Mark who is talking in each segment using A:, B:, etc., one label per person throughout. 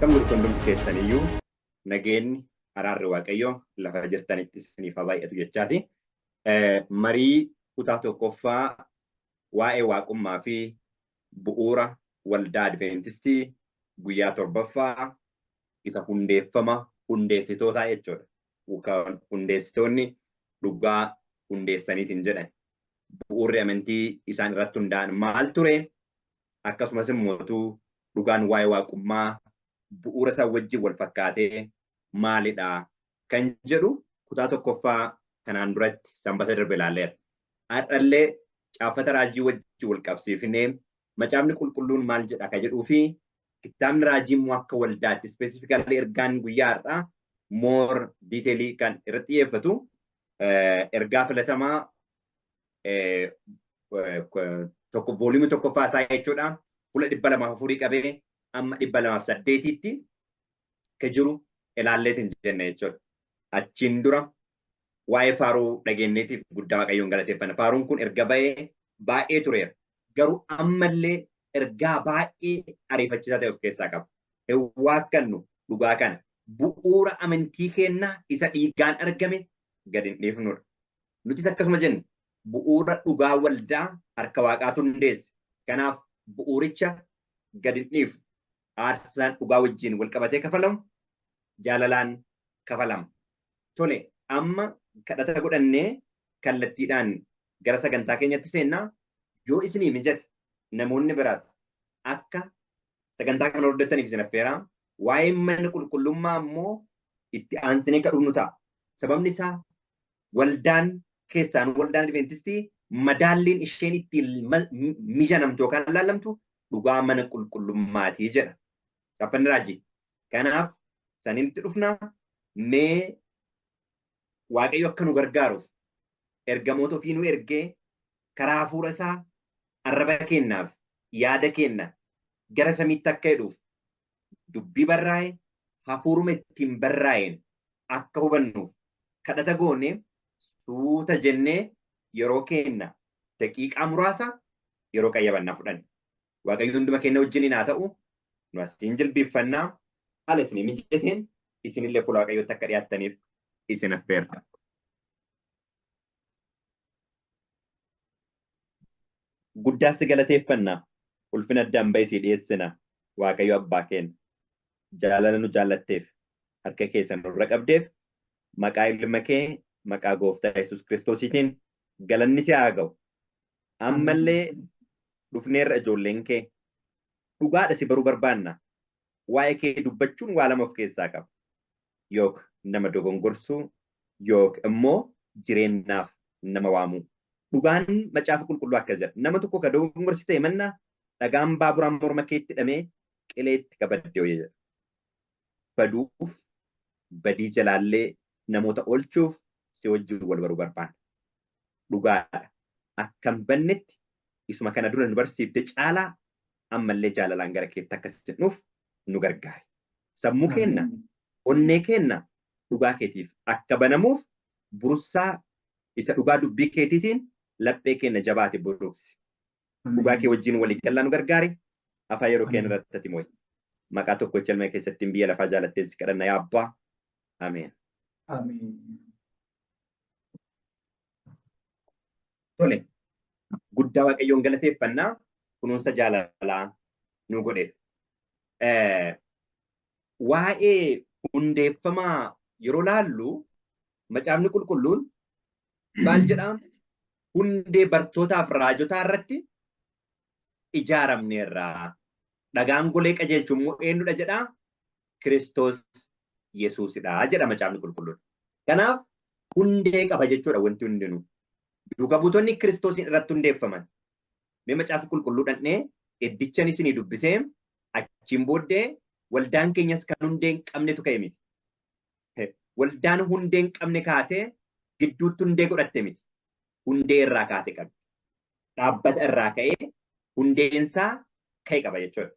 A: Akkam gurgurdumti keessaniyyuu nageenyi araarri waaqayyoo lafa jirtanitti isiniif haa baay'atu jechaati. Marii kutaa tokkoffaa waa'ee waaqummaa fi bu'uura waldaa Adventistii guyyaa torbaffaa isa hundeessitootaa jechuudha. Hundeessitoonni dhugaa hundeessaniitiin jedhan. Bu'uurri amantii isaan irratti hundaa'an maal ture? Akkasumas immoo dhugaan waa'ee waaqummaa bu'uura isaa wajjin wal fakkaatee maalidha kan jedhu kutaa tokkoffaa kanaan duratti sanbata darbe ilaalleera. Har'allee caaffata raajii wajjin wal qabsiifnee macaafni qulqulluun maal jedha kan jedhuu fi kitaabni raajii immoo akka waldaatti ispeesifikaalii ergaan guyyaa har'aa moor diiteelii kan irratti xiyyeeffatu ergaa filatamaa voolumii tokkoffaa isaa jechuudha. Fuula 204 qabee amma 208tti kan jiru ilaalleetiin jenna jechuudha. Achiin dura waa'ee faaruu dhageenyeetiif guddaa waaqayyoon galateeffanna. Faaruun kun erga ba'ee baay'ee tureera. Garuu ammallee ergaa baay'ee ariifachiisaa ta'e of keessaa qaba. Waaqannu dhugaa kana bu'uura amantii keenyaa isa dhiigaan argame gad hin dhiifnudha. Nutis akkasuma jenna bu'uura dhugaa waldaa harka waaqaatu hundeesse. Kanaaf bu'uuricha gad hin dhiifnu. Aarsaan dhugaa wajjin wal qabatee kafalamu jaalalaan kafalama. Tole amma kadhata godhannee kallattiidhaan gara sagantaa keenyatti seennaa. Yoo isinii mijate namoonni biraas akka sagantaa kana hordoftaniif isin affeeraa. Waa'ee mana qulqullummaa immoo itti aansinee kadhuun nu ta'a. Sababni isaa waldaan keessaan waldaan Adventistii madaalliin isheen ittiin mijanamtu yookaan laallamtu dhugaa mana qulqullummaatii jedha. Caaffanni raajii. Kanaaf sanitti dhufnaa mee waaqayyo akka nu gargaaruuf ergamoota ofii nu ergee karaa hafuura isaa arraba keenyaaf yaada keenya gara samiitti akka hidhuuf dubbii barraa'e hafuuruma ittiin barraa'een akka hubannuuf kadhata goone suuta jennee yeroo keenya daqiiqaa muraasa yeroo qayyabannaa fudhanne. Waaqayyo hunduma keenya wajjin haa ta'u. Nu asiin jilbiiffannaa haala isinii mijateen isinillee fuula waaqayyootti akka dhiyaattaniif isin affeerra. Guddaa si galateeffannaa ulfina addaan ba'isii dhiyeessina waaqayyo abbaa keenya jaalala nu jaallatteef harka keessa nurra qabdeef maqaa ilma kee maqaa gooftaa Yesuus Kiristoosiitiin galanni si haa ga'u. Ammallee dhufneerra ijoolleen kee dhugaadha si baruu barbaanna. Waa'ee kee dubbachuun waa lama of keessaa qaba. Yook nama dogongorsuu yook immoo jireenyaaf nama waamuu. Dhugaan macaafa qulqulluu akkas jedha. Nama tokko ka dogongorsi ta'e mannaa dhagaan baaburaan morma keetti hidhamee qileetti qabaddee ho'ee jedha. Baduuf badii jalaallee namoota oolchuuf si wajjin wal baruu barbaanna. Dhugaadha. Akkam bannetti isuma kana dura nu barsiifte caalaa ammallee jaalalaan gara keetti akka jennuuf nu gargaari. Sammuu keenya, onnee keenya dhugaa keetiif akka banamuuf bursaa isa dhugaa dubbii keetiitiin laphee keenya jabaate buruuksi. Dhugaa kee wajjin walii galaa nu gargaari. Afaan yeroo keenya irratti ati moo'i. Maqaa tokkicha ilma keessatti biyya lafaa jaalatteen si kadhanna yaa Abbaa. Ameen. Tole. Guddaa waaqayyoon galateeffannaa kunuunsa jaalalaa nu godheef. Waa'ee hundeeffamaa yeroo laallu macaafni qulqulluun maal jedhaa? Hundee bartootaaf raajotaa irratti ijaaramneerraa. Dhagaan golee qajeelchu immoo eenyudha jedhaa? Kiristoos Yesuusidha jedha macaafni qulqulluun. Kanaaf hundee qaba jechuudha wanti hundinuu. Duuka buutonni Kiristoosiin irratti hundeeffaman. Mee macaafa qulqulluu dhaqnee eddichan isinii dubbisee achiin booddee waldaan keenyas kan hundee hin qabnetu ka'e miti. Waldaan hundee hin qabne kaatee gidduutti hundee godhatte miti. Hundee irraa kaate qabdi. Dhaabbata irraa ka'ee hundeensaa ka'e qaba jechuudha.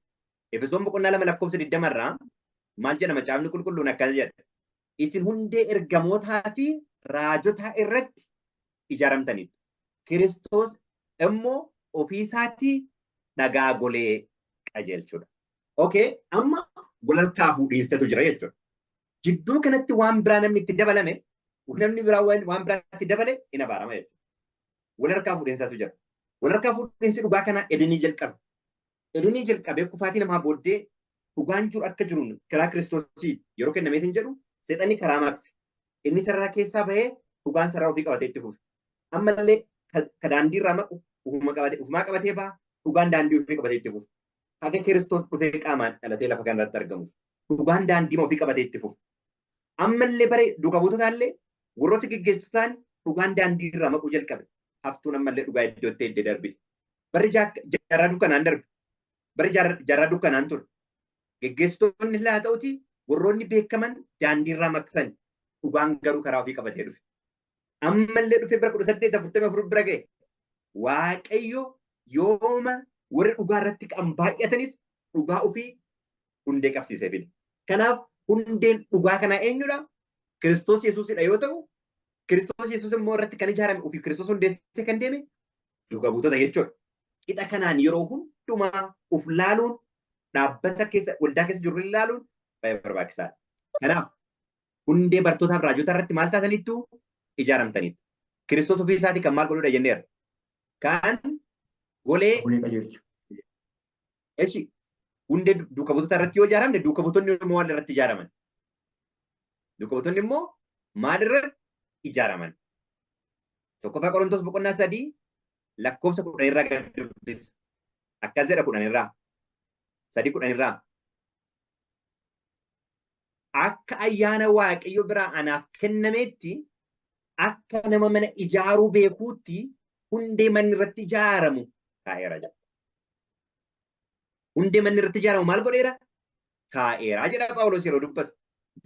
A: Efesoon boqonnaa 2:20 irraa maal jedha macaafni qulqulluun akkas jedha. Isin hundee ergamootaa fi raajotaa irratti ijaaramtaniitu. Kiristoos immoo ofii isaatii dhagaa golee qajeelchudha. Okay, amma wal harkaa fuudhiinsatu jira jechuudha. Jidduu kanatti waan biraa namni itti dabalame, namni biraa waan biraa itti dabale hin abaarama jechuudha. Wal harkaa fuudhiinsatu jira. Wal harkaa fuudhiinsi dhugaa kana Edenii jalqabe. Edenii jalqabee kufaatii namaa booddee dhugaan jiru akka jiruun karaa Kiristoosii yeroo kennameetiin jedhu seexanni karaa maaqse. Inni sarara keessaa bahee dhugaan sarara ofii qabatee itti fufe. Ammallee ka daandii irraa maqu ufumaa qabatee ba'a dhugaan daandii ofii qabatee itti fufe. Haga Kiristoos dhufee qaamaan dhalatee lafa kanarratti argamu. Dhugaan daandii ofii qabatee itti fufe. Ammallee bare duuka buutotaallee warroota geggeessotaan dhugaan daandii irraa maquu jalqabe. Haftuun ammallee dhugaa iddootti eddee darbite. Barri jaarraa dukkanaan darbe. Barri jaarraa dukkanaan ture. Geggeessitoonni illee haa ta'uti warroonni beekaman daandii irraa maqsan dhugaan garuu karaa ofii qabatee dhufe. Ammallee dhufee bara 1844 bira ga'e. Waaqayyo yooma warri dhugaa irratti kan baay'atanis dhugaa ofii hundee qabsiisee fide. Kanaaf hundeen dhugaa kanaa eenyudha? Kiristoos Yesuusidha yoo ta'u, Kiristoos Yesuus immoo irratti kan ijaarame ofii Kiristoos hundeessee kan deeme duuka buutota jechuudha. Qixa kanaan yeroo hundumaa uf laaluun dhaabbata keessa waldaa keessa jiru ilaaluun baay'ee barbaachisaadha. Kanaaf hundee bartootaaf raajota irratti maal taataniittu ijaaramtaniitu. Kiristoos ofii isaatii kan maal godhudha jenneera. Kan golee qajeelchu. Eshi hundee duuka buutota irratti yoo ijaaramne duuka buutonni immoo maal irratti ijaaraman? Duuka buutonni immoo maal irratti ijaaraman? Tokkoffaa Qorontos boqonnaa 3 lakkoofsa 10 irraa gad dubbisa. Akkas jedha 10 irraa. 3:10 irraa. Akka ayyaana Waaqayyo biraa anaaf kennameetti akka nama mana ijaaruu beekuutti hundee manni irratti ijaaramu kaa'eera jedha. Hundee manni irratti ijaaramu maal godheera? Kaa'eera jedha Phaawulos yeroo dubbatu.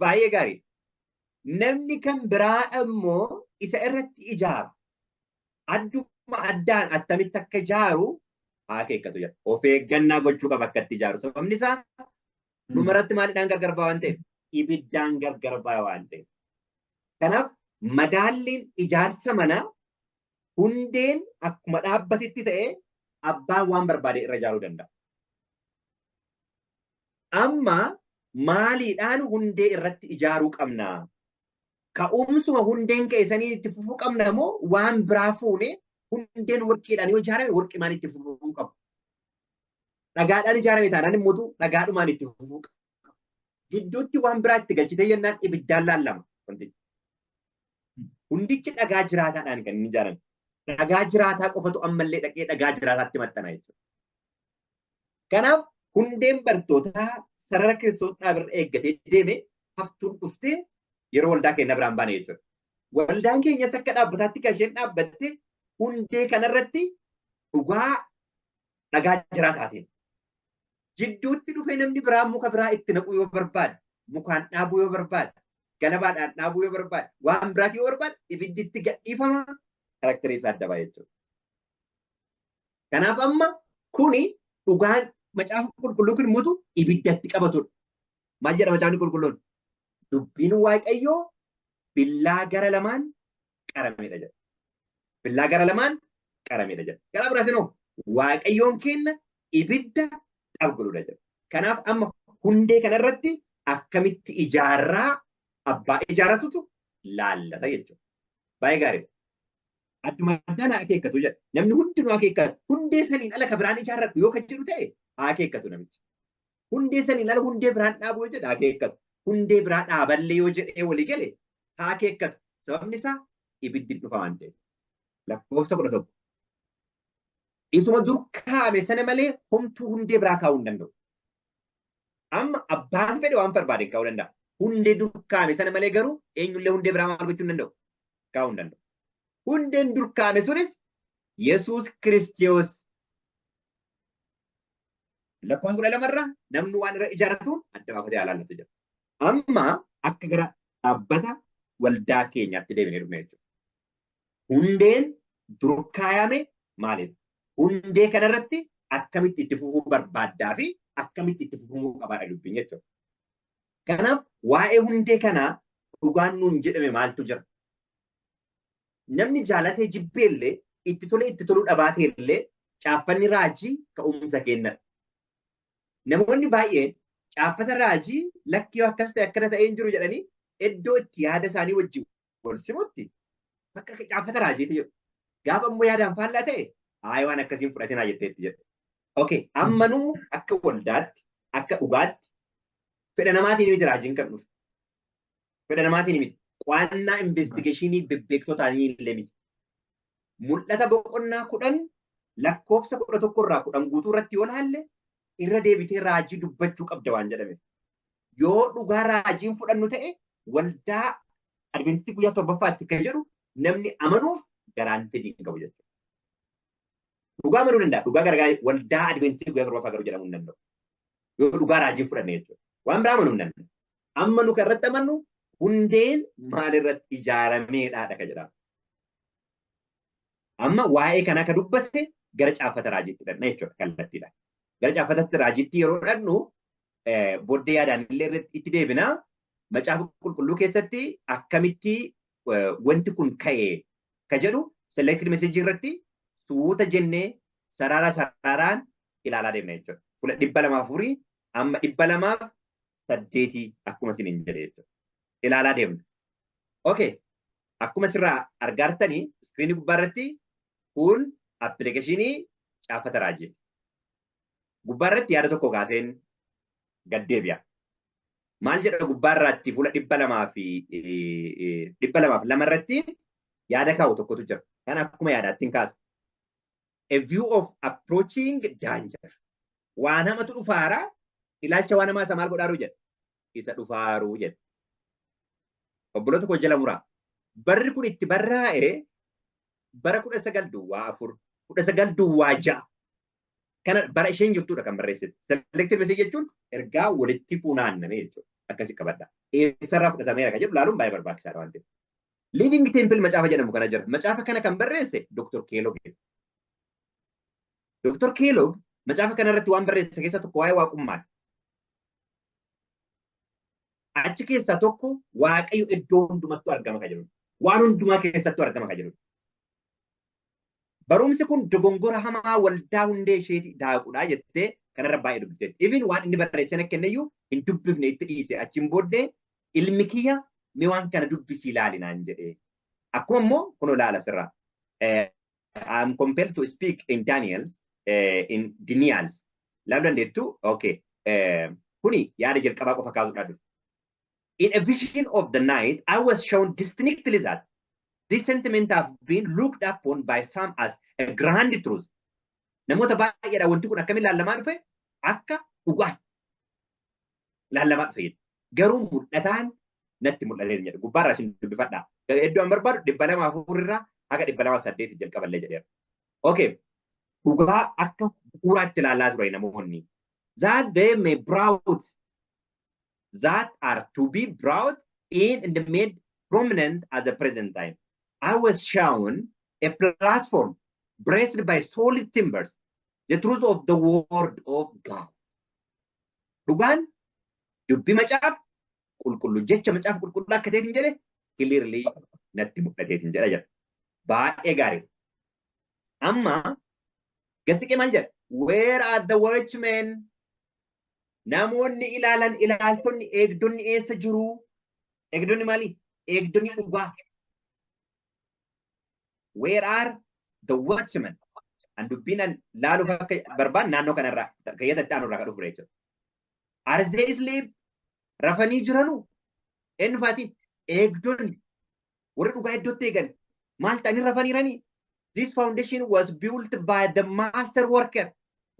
A: Baay'ee gaarii. Namni kan biraa immoo isa irratti ijaaru. Adduma addaan attamitti akka ijaaru akeekkatu jedha. Of eeggannaa gochuu qaba akka itti ijaaru. Sababni isaa dhumarratti maaliidhaan gargar ba'a waan ta'eef? Ibiddaan gargar ba'a waan ta'eef. Kanaaf madaalliin ijaarsa manaa hundeen akkuma dhaabbatetti ta'ee abbaan waan barbaade irra ijaaruu danda'a. Amma maaliidhaan hundee irratti ijaaruu qabna? Ka'umsuma hundeen keessanii itti fufuu qabna moo waan biraa fuune hundeen warqiidhaan yoo ijaarame warqii maal itti fufuu qabu? Dhagaadhaan ijaarame taanaan immoo dhagaadhumaan itti fufuu qabu. Gidduutti waan biraa itti galchitee jennaan ibiddaan laallama. Hundichi dhagaa jiraataadhaan kan inni ijaarame. Dhagaa jiraataa qofatu ammallee dhaqee dhagaa jiraataatti maxxana jechuudha. Kanaaf hundeen bartootaa sarara Kiristoos dhaabirra eeggatee deeme haftuun dhuftee yeroo waldaa keenya biraan baane jechuudha. Waldaan keenyas akka dhaabbataatti kan isheen dhaabbatte hundee kanarratti dhugaa dhagaa jiraataatiin. Jidduutti dhufee namni biraa muka biraa itti naquu yoo barbaade, mukaan dhaabuu yoo barbaade, galabaadhaan dhaabuu yoo barbaade, waan biraati yoo barbaade ibiddi itti gadhiifama karakterii isaa adda ba'a jechuudha. Kanaaf amma kuni dhugaan macaafa qulqulluu kun mutu ibiddatti qabatudha. Maal jedha macaafni qulqulluun? Dubbiin Waaqayyoo billaa gara lamaan qaramedha jedha. Billaa gara lamaan qaramedha jedha. Karaa biraatiin hoo Waaqayyoon kenna ibidda qabguluudha jedha. Kanaaf amma hundee kanarratti akkamitti ijaarraa abbaa ijaarratutu laallata jechuudha. Baay'ee gaariidha. Adduma addaan akeekkatu jedha. Namni hundinuu akeekkatu. Hundee saniin ala ka biraan ijaarradhu yoo kan jedhu ta'e akeekkatu namichi. Hundee saniin ala hundee biraan dhaabuu yoo jedha akeekkatu. Hundee biraa dhaaballee yoo jedhee walii gale akeekkatu. Sababni isaa ibiddi dhufa waan ta'eef. Lakkoofsa 11. Isuma dur kaa'ame sana malee homtuu hundee biraa kaa'uu hin danda'u. Amma abbaan fedhe waan barbaade kaa'uu danda'a. Hundee dur kaa'ame sana malee garuu eenyullee hundee biraa maal gochuu hin danda'u? Kaa'uu hin danda'u. Hundeen dur kaa'ame sunis Yesuus Kiristoos. Lakkoofsa 12 irraa namni waan irra ijaarratuun adda baafatee ilaallatu jira. Amma akka gara dhaabbata waldaa keenyaatti deebinee dhufne jechuudha. Hundeen dur kaa'ame maalidha? Hundee kanarratti akkamitti itti fufuu barbaaddaa fi akkamitti itti fufuu qabaadha dubbiin jechuudha. Kanaaf waa'ee hundee kanaa dhugaan nuun jedhame maaltu jira? Namni jaalatee jibbeellee itti toluu dhabaateellee caaffanni raajii ka'umsa kenna. Namoonni baay'een Caaffata raajii lakki yoo akkas ta'e akkana ta'ee hin jiru jedhanii iddoo itti yaada isaanii wajjin wal simutti bakka caaffata raajiiti jedhu. Gaafa immoo yaadaan faallaa ta'e waan akkasiin fudhatinaa jetteetti jedhu. Okay, ammanuu akka waldaatti akka dhugaatti fedha namaatiin miti raajiin kan dhufu. Fedha namaatiin miti. Qo'annaa investigeeshinii bebbeektotaanii illee miti. Mul'ata boqonnaa 10 lakkoofsa 11 irraa 10 guutuu irratti yoo laalle irra deebitee raajii dubbachuu qabda waan jedhame. Yoo dhugaa raajiin fudhannu ta'e waldaa Adventistii guyyaa 7ffaatti kan jedhu namni amanuuf garaan fedhii hin qabu jechuudha. Dhugaa amanuu danda'a. Dhugaa garagaraa waldaa Adventistii guyyaa 7ffaa garuu jedhamuu hin danda'u. Yoo dhugaa raajiin fudhanne jechuudha. Waan biraa amanuu hin danda'u. Amma nu kan irratti amannu hundeen maalirratti ijaarameedha kan jedhamu. Amma waa'ee kana akka dubbate gara caaffata raajiitti dhanna jechuudha kallattiidha. Gara caaffatatti raajiitti yeroo dhannu booddee yaadaan illee itti deebina. Macaafa qulqulluu keessatti akkamitti wanti kun ka'e ka jedhu selected message irratti suuta jennee sararaan ilaalaa deemna jechuudha. Fuula 204 amma 208 akkuma isin hin jedhe jechuudha. Ilaalaa deemna. Okay. Akkuma sirraa argaartanii iskiriinii gubbaa irratti kun appilikeeshinii caaffata raajiiti. Gubbaa irratti yaada tokko kaaseen gad deebi'a. Maal jedha gubbaa irratti fuula 202 irratti yaada kaa'u tokkotu jira. Kan akkuma yaadaatti hin kaasa. A view of approaching danger. Waan hamatu dhufaara ilaalcha waan hamaa isa maal godhaaru jedha. Isa dhufaaru jedha. Obboloota koo jala muraa. Barri kun itti barraa'e bara 1904 1906 kana bara isheen jirtudha kan barreessite. Selected message jechuun ergaa walitti funaanname jechuudha. Akkasii qabadha. Eessarraa fudhatameera kan jedhu laaluun baay'ee barbaachisaadha waan ta'eef. Living Temple macaafa jedhamu kana jira. Macaafa kana kan barreesse Dr. Kellogg. Dr. Kellogg macaafa kana irratti waan barreesse keessaa tokko waa'ee waaqummaati. Achi keessaa tokko waaqayyo iddoo hundumattu argama kan jedhudha. Waan hundumaa keessattuu argama kan jedhudha. Barumsi kun dogongora hamaa waldaa hundee isheetii daakudhaa jettee kanarra baay'ee dubbifteetti. Even waan inni barreessan akka kenneyyuu hin dubbifne itti dhiise. Achiin booddee ilmi kiyya mee waan kana dubbisii ilaalinaan jedhee. Akkuma immoo kun ilaala sirraa. I'm compelled to speak in Daniels, in Daniels. Laaluu dandeettu? Okay. Kuni yaada jalqabaa qofa kaasuudhaa dhufe. In a vision of the night, I was shown distinctly that this sentiment have been looked upon by some as a grand truth. Namoota baay'eedha wanti kun akkamiin laalamaa dhufe akka dhugaa laalamaa dhufe. Garuu mul'ataan natti mul'atee jedha. Gubbaarraa isin dubbifadhaa. Iddoo an barbaadu 204 irraa haga 208 jalqaballee jedheera. Okay. Dhugaa akka bu'uuraatti ilaalaa ture namoonni. That they may browse that are to be brought in and made prominent at the present time. I was shown a platform braced by solid timbers, the truth of the word of God. Dhugaan dubbii macaaf qulqulluu jecha macaaf qulqulluu akka ta'eetiin jedhe clearly natti mul'ateetiin jedha jedha. Baay'ee gaarii. Amma gasiqee maal jedha? Where are the watchmen? Namoonni ilaalan ilaaltonni eegdonni eessa jiru? Eegdonni maali? Eegdonni dhugaa. Where are the watchmen? And dubbiin laaluuf akka barbaan naannoo kanarraa kayyadatti aanurraa kan dhufu jechuudha. Are they asleep? Rafanii jiranu? Eenyufaatiin? Eegdonni warri dhugaa iddootti eegan maal ta'anii rafaniiranii? This foundation was built by the master worker.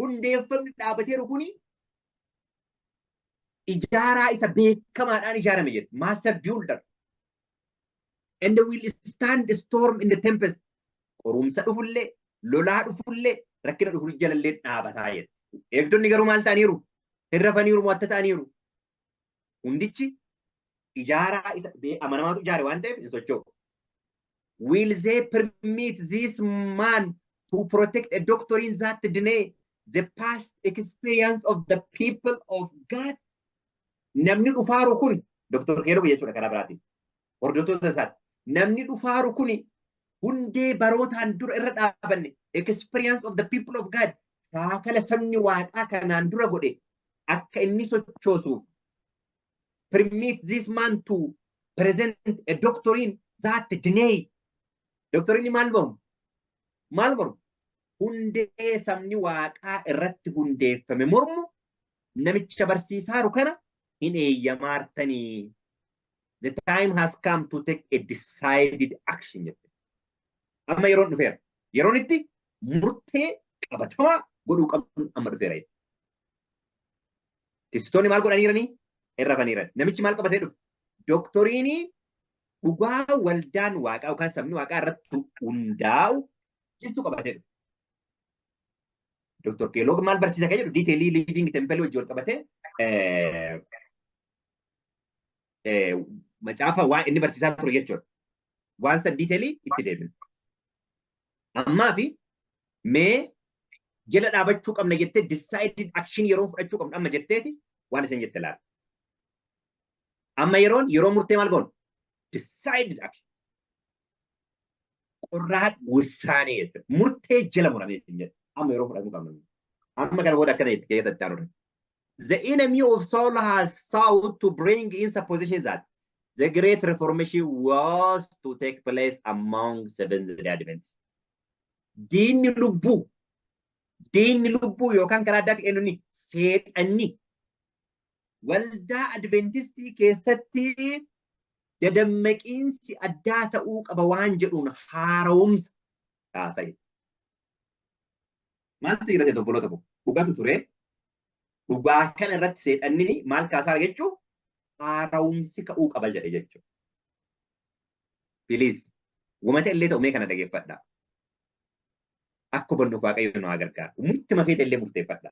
A: Hundeeffamni dhaabateeru kuni ijaaraa isa beekamaadhaan ijaarame jedhu. Master builder. And will stand storm in the tempest. Qorumsa dhufullee, lolaa dhufullee, rakkina dhufullee jalallee dhaabataa jedhu. Eegdonni garuu maal ta'aniiru? Hin rafaniiru moo akka ta'aniiru? Hundichi ijaaraa isa amanamaatu ijaare waan ta'eef hin socho'u. Will they permit this man to protect a doctrine that deny the past experience of the people of God? Namni dhufaaru kun Dr. Kellogg jechuudha karaa biraatiin. Hordoftoota isaati. Namni dhufaaru kun hundee barootaan dura irra dhaabanne experience of the people of God shaakala sabni waaqaa kanaan dura godhe akka inni sochoosuuf permit this man to present a doctrine that deny. Doctrine maal mormu hundee sabni waaqaa irratti hundeeffame mormu namicha barsiisaaru kana hin eeyyamaartanii. The time has come to take a decided action jette. Amma yeroon dhufeera. Yeroon itti murtee qabatamaa godhuu qabnu amma dhufeera. Tissitoonni maal godhanii jiranii? Irra faniiran. Namichi maal qabatee dhufe? Doktoriinii dhugaa waldaan waaqaa yookaan sabni waaqaa irratti hundaa'u jirtu qabatee dhufe. Doktor Keelog maal barsiisa kan jedhu diiteelii liiving tempeelii wajjin wal qabatee macaafa waan inni barsiisaa ture jechuudha. Waan san diiteelii itti deebina. Ammaa fi mee jala dhaabachuu qabna jettee decided action yeroo fudhachuu qabna amma jetteeti waan isin jette laala. Amma yeroo murtee maal goonu? Decided action. Qorraat wusaanee jechuudha. Murtee jala muramee jechuudha. Amma yeroo fudhachuu qabna. Amma kana booda akkana itti keeyyata itti The enemy of soul has sought to bring in supposition that the great reformation was to take place among Seventh-day Adventists. Diinni lubbuu yookaan karaa addaa ta'een seexanni waldaa Adventistii keessatti dadammaqiinsi addaa ta'uu qaba waan jedhuun haaromsa taasise. Maaltu jira jedhu obboloota koo? Dhugaatu ture. Dhugaa kana irratti seexanni maal kaasaa jechuun haaromsi ka'uu qaba jedhe jechuudha. Please, wamata illee ta'u mee kana dhageeffadhaa. Akka hubannuuf Waaqayyo nu haa gargaaru. Murtii mafeeta illee murteeffadha.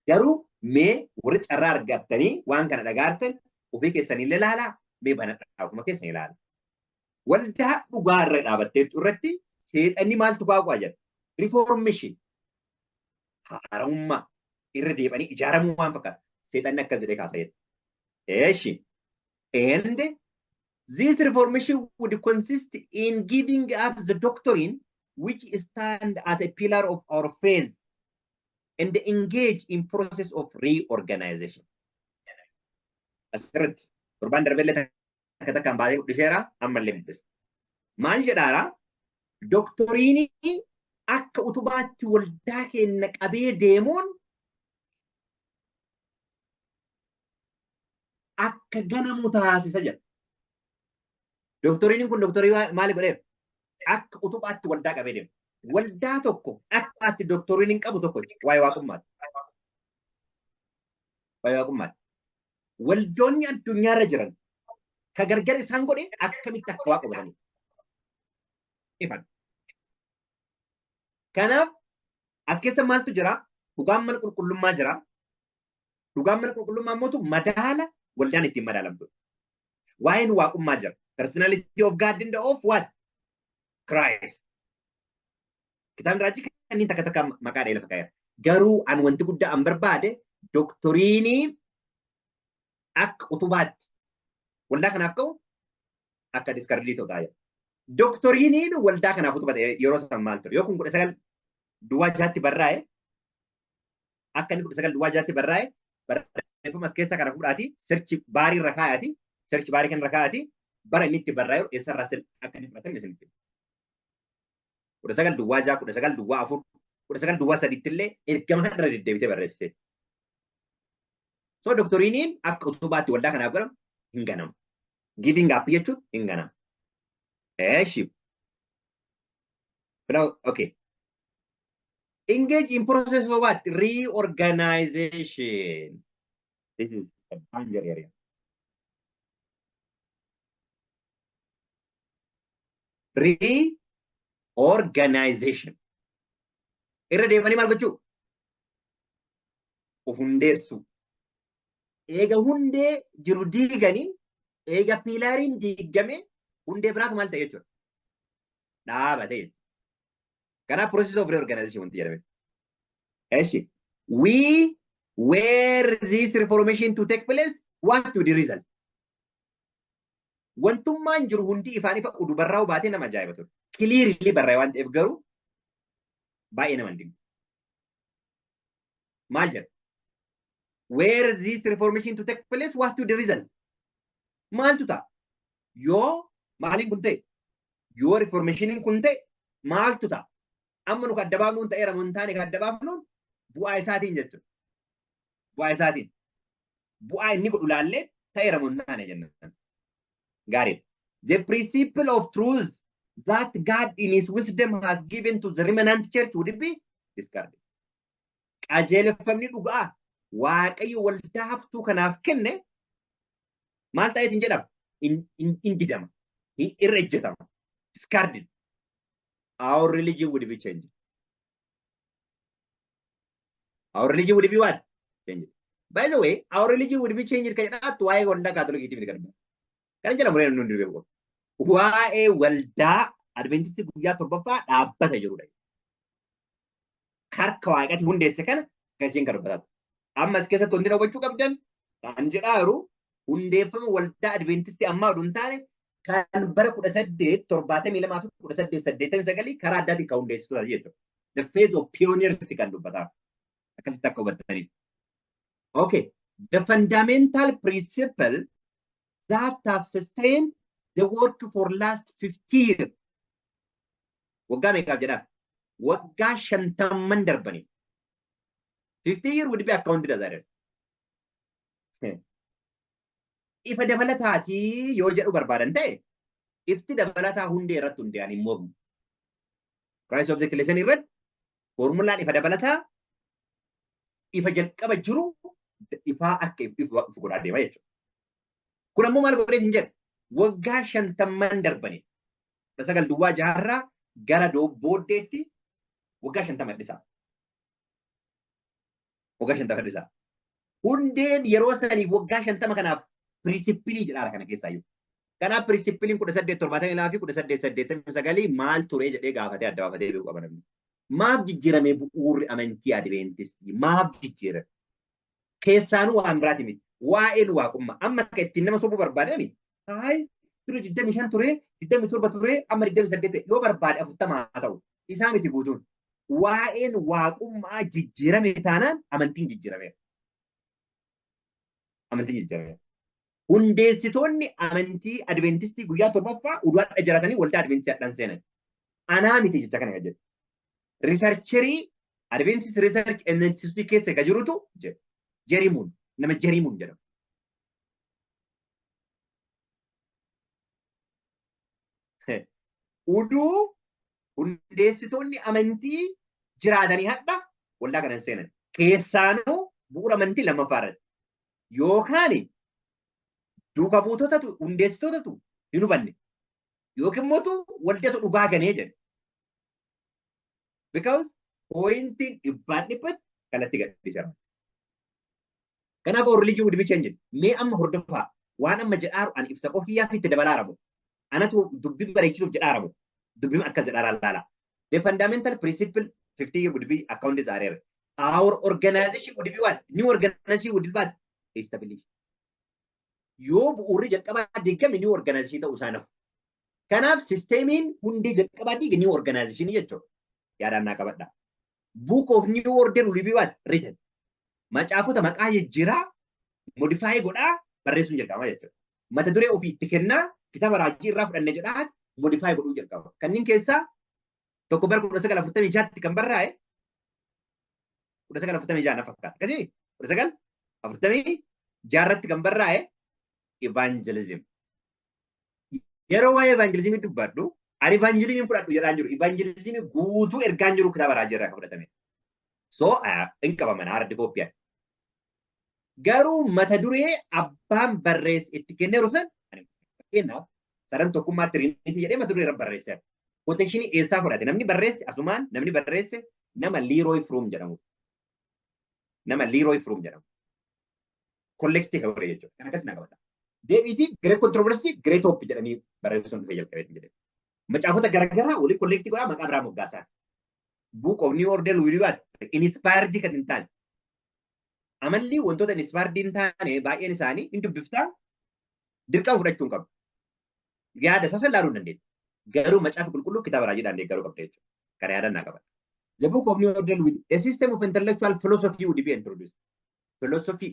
A: Garuu mee warri carraa argattanii waan kana dhagaartan ofii keessanii illee ilaalaa mee banadhaa ofuma keessanii ilaalaa. Waldaa dhugaa irra dhaabattee irratti seexanni maaltu kaa'u jedha. Reformation. Haarommaa irra deebanii ijaaramuu waan fakkaata. Seexanni akkas jedhee kaasa jedha. Eeshi. And this reformation would consist in giving up the doctrine which stand as a pillar of our faith and engage in process of reorganization. Asirratti torbaan darbellee takka kan baay'ee guddiseera ammallee muddisa. Maal jedhaara? Doktoriinii akka utubaatti waldaa keenya qabee deemuun akka ganamu taasisa jedha. Doktoriiniin kun doktorii maali godheera? Akka utubaatti waldaa qabee deemu. Waldaa tokko akka ati doktoriin qabu tokko waa'ee waaqummaati. Waa'ee waaqummaati. Waldoonni addunyaarra jiran ka gargar isaan godhe akkamitti akka waaqa godhanii. Ifan. Kanaaf as keessa maaltu jira? Dhugaan mana qulqullummaa jira. Dhugaan mana qulqullummaa mootu madaala waldaan ittiin madaalamtu. Waa'een waaqummaa jira. Personality of God in the of what? Christ. Kitaabni raajii kanneen takka takka maqaa dhee lafa kaa'eera. Garuu an wanti guddaa an barbaade doktoriinii akka utubaatti waldaa kanaaf ka'u akka diskardiitii ta'u taa'e. Doktoriiniin waldaa kanaaf utubate yeroo san maal ture? Yoo kun 19 duwwaa jaatti barraa'e akka inni 19 duwwaa jaatti barraa'e barreeffama as keessa kana fudhaati sirchi baarii irra kaa'aati sirchi baarii kan irra kaa'aati bara inni itti barraa'e eessarraa akka inni fudhatame isin ibsa. 19 duwwaa 6, 19 duwwaa 4, 19 duwwaa 3 illee ergama kana irra deddeebitee barreessite. So doktoriiniin akka utubaatti waldaa kanaaf godhamu hin ganamu. Giving up jechuun hin ganamu. Eeshi. Okay. Engage in process of what? Reorganization. This is a danger area. Reorganization. Irra deemanii maal gochuu? Of hundeessu. Eega hundee jiru diiganii, eega piilaariin diigame, hundee biraatu maal ta'e jechuudha? Dhaabate. Kanaaf process of reorganization wanti jedhame. Eeshi. Where this reformation to take place, what to the result? Wantummaan jiru hundi ifaan ifa udu barraa'u baatee nama ajaa'iba ture. Clearly barraa'e waan ta'eef garuu baay'ee nama hin dingu. Maal jedha? where this reformation to take place, what to the result? Maal tuta? Yoo maaliin kun ta'e? Yoo reformationiin kun ta'e maal tuta? Amma nu kadda baafnuun ta'eera mun taane kadda baafnuun bu'aa isaatiin jechuudha. Bu'aa isaatiin. Bu'aa inni godhu laallee ta'eera mun taane jennaan. Gaariidha. The principle of truth that God in his wisdom has given to the remnant church would be discarded. Qajeeleffamni dhugaa Waaqayyo waldaa haftuu kanaaf kenne maal ta'eetiin jedhama? In didama. Irra ejjetama. Discarded. Our religion would be changed. Our religion would be what? Changed. By the way, our religion would be changed kaya na tuwae waldaa Catholic ni karba. Kan jedhamu reenu nundi beeku. Waa'ee waldaa Adventistii guyyaa torbaffaa dhaabbata jirudha. Harka Waaqatti hundeesse kana kan isheen kadhabbataatu. Ammas keessatti wanti hubachuu qabdan kan jedhaaru hundeeffama waldaa Adventistii ammaa oduu hin taane kan bara 1872 fi 1889 karaa addaatiin kan hundeessitudha jechuudha. The phase of pioneers kan dubbataaf. Akkasitti akka hubattaniif. Okay. The fundamental principle that have sustained the work for last 50 years. Waggaa meeqaaf jedhaa? Waggaa 50 darbanii. 50 years would be accounted as a Ifa dabalataatii yoo jedhu barbaadan ta'e, ifti dabalataa hundee irratti hundee'an hin mormu. Christ of the Ecclesian irratti formulaan ifa dabalataa ifa jalqaba jiru ifaa akka ifa godhaa deema jechuudha. Kun ammoo maal godheef hin jedhu? Waggaa 50 darbanii. Sagal duwwaa jaarraa gara booddeetti waggaa 50 dhisaa. Waggaa 50 dhisaa. Hundeen yeroo saniif waggaa 50 kanaaf pirinsipilii jedhaara kana keessaa iyyuu. Kanaaf pirinsipiliin 1872 fi 1889 maal ture jedhee gaafatee adda baafatee beeku qaba namni. Maaf jijjiirame bu'uurri amantii Adventistii? Maaf jijjiirame? Keessaanuu waan biraati miti. Waa'een waaqummaa amma akka ittiin nama sobuu barbaadani. Haay ture 25 ture, 27 ture, amma 28 yoo barbaade 40 haa ta'u. Isaa miti guutuun. Waa'een waaqummaa jijjiirame taanaan amantiin jijjiirameera. Amantiin jijjiirameera. Hundeessitoonni amantii Adventistii guyyaa torbaffaa uduudhaa jiratanii waldaa Adventistii hadhaan seenan. Anaa miti jecha kana jedhu. Riisarcherii Adventist Research and Institute keessa kan jirutu jedhu. Jerimuun nama Jerimuun jedhamu. Uduu hundeessitoonni amantii jiraatanii hadha waldaa kana seenan. Keessaanuu bu'uura amantii lammaffaa irratti. Yookaan duuka buutotatu hundeessitootatu hin hubanne. Yookiin immoo waldatu dhugaa ganee jedhe. Because pointiin dhibbaan dhibbatti kanatti gadhiisama. Kanaaf our religion would be changed. Mee amma hordofaa waan amma jedhaaru ani ibsa qofiyyaa fi itti dabalaa ramu. Anatu dubbii bareechisuuf jedhaa ramu. Dubbii akkas jedhaa laala. The fundamental principle 50 years would be accounted as error. Our organization would be what? New organization would be what? Established. Yoo bu'uurri jalqabaa deegame new organization ta'uu isaanaaf. Kanaaf sisteemiin hundee jalqabaatii new organization jechuudha. Yaadannaa qabadha. Book of New Order will be what? Written. Macaafota maqaa jijjiiraa modify godhaa barreessuun jalqaba jechuudha. Mata duree ofii itti kennaa kitaaba raajii irraa fudhannee jedhaa modify godhuu jalqaba. Kanneen keessaa tokko bara 1946 kan barraa'e 1946 na fakkaata. Akkasii 1946 irratti kan barraa'e evangelism. Yeroo waa'ee evangelismii dubbadhu ani evangelismii fudhadhu jedhaan jiru. Evangelismii guutuu ergaan jiru kitaaba raajii irraa kan fudhatame. So in qabaman hard copy. Garuu mata duree abbaan barreesse itti kenneeru san fakkeenyaaf sadan tokkummaa tiriinitii jedhee mata duree irra barreesse. Quotationii eessaa fudhate namni barreesse asumaan namni barreesse nama Leroy Froom jedhamu. Nama Leroy Froom jedhamu. Collective kan godhe jechuudha. Kan akkasii na qabata. Deebiitii Great Controversy Great Hope jedhanii barreessuun dhufee jalqabeetti jedhe. Macaafota garaagaraa walii collective godhaa maqaa biraa moggaasaa. Book of New Order will be what? Inspired kan hin taane. Amalli wantoota inspired hin taane baay'een isaanii hin dubbiftaa dirqama fudhachuu hin qabu. Yaada isaa ilaaluu hin dandeenya. Garuu macaafa qulqulluu kitaaba raajiidhaan deeggaruu qabda jechuudha. Kana yaadannaa qaba. The Book of New Order with a system of intellectual philosophy would be introduced. philosophy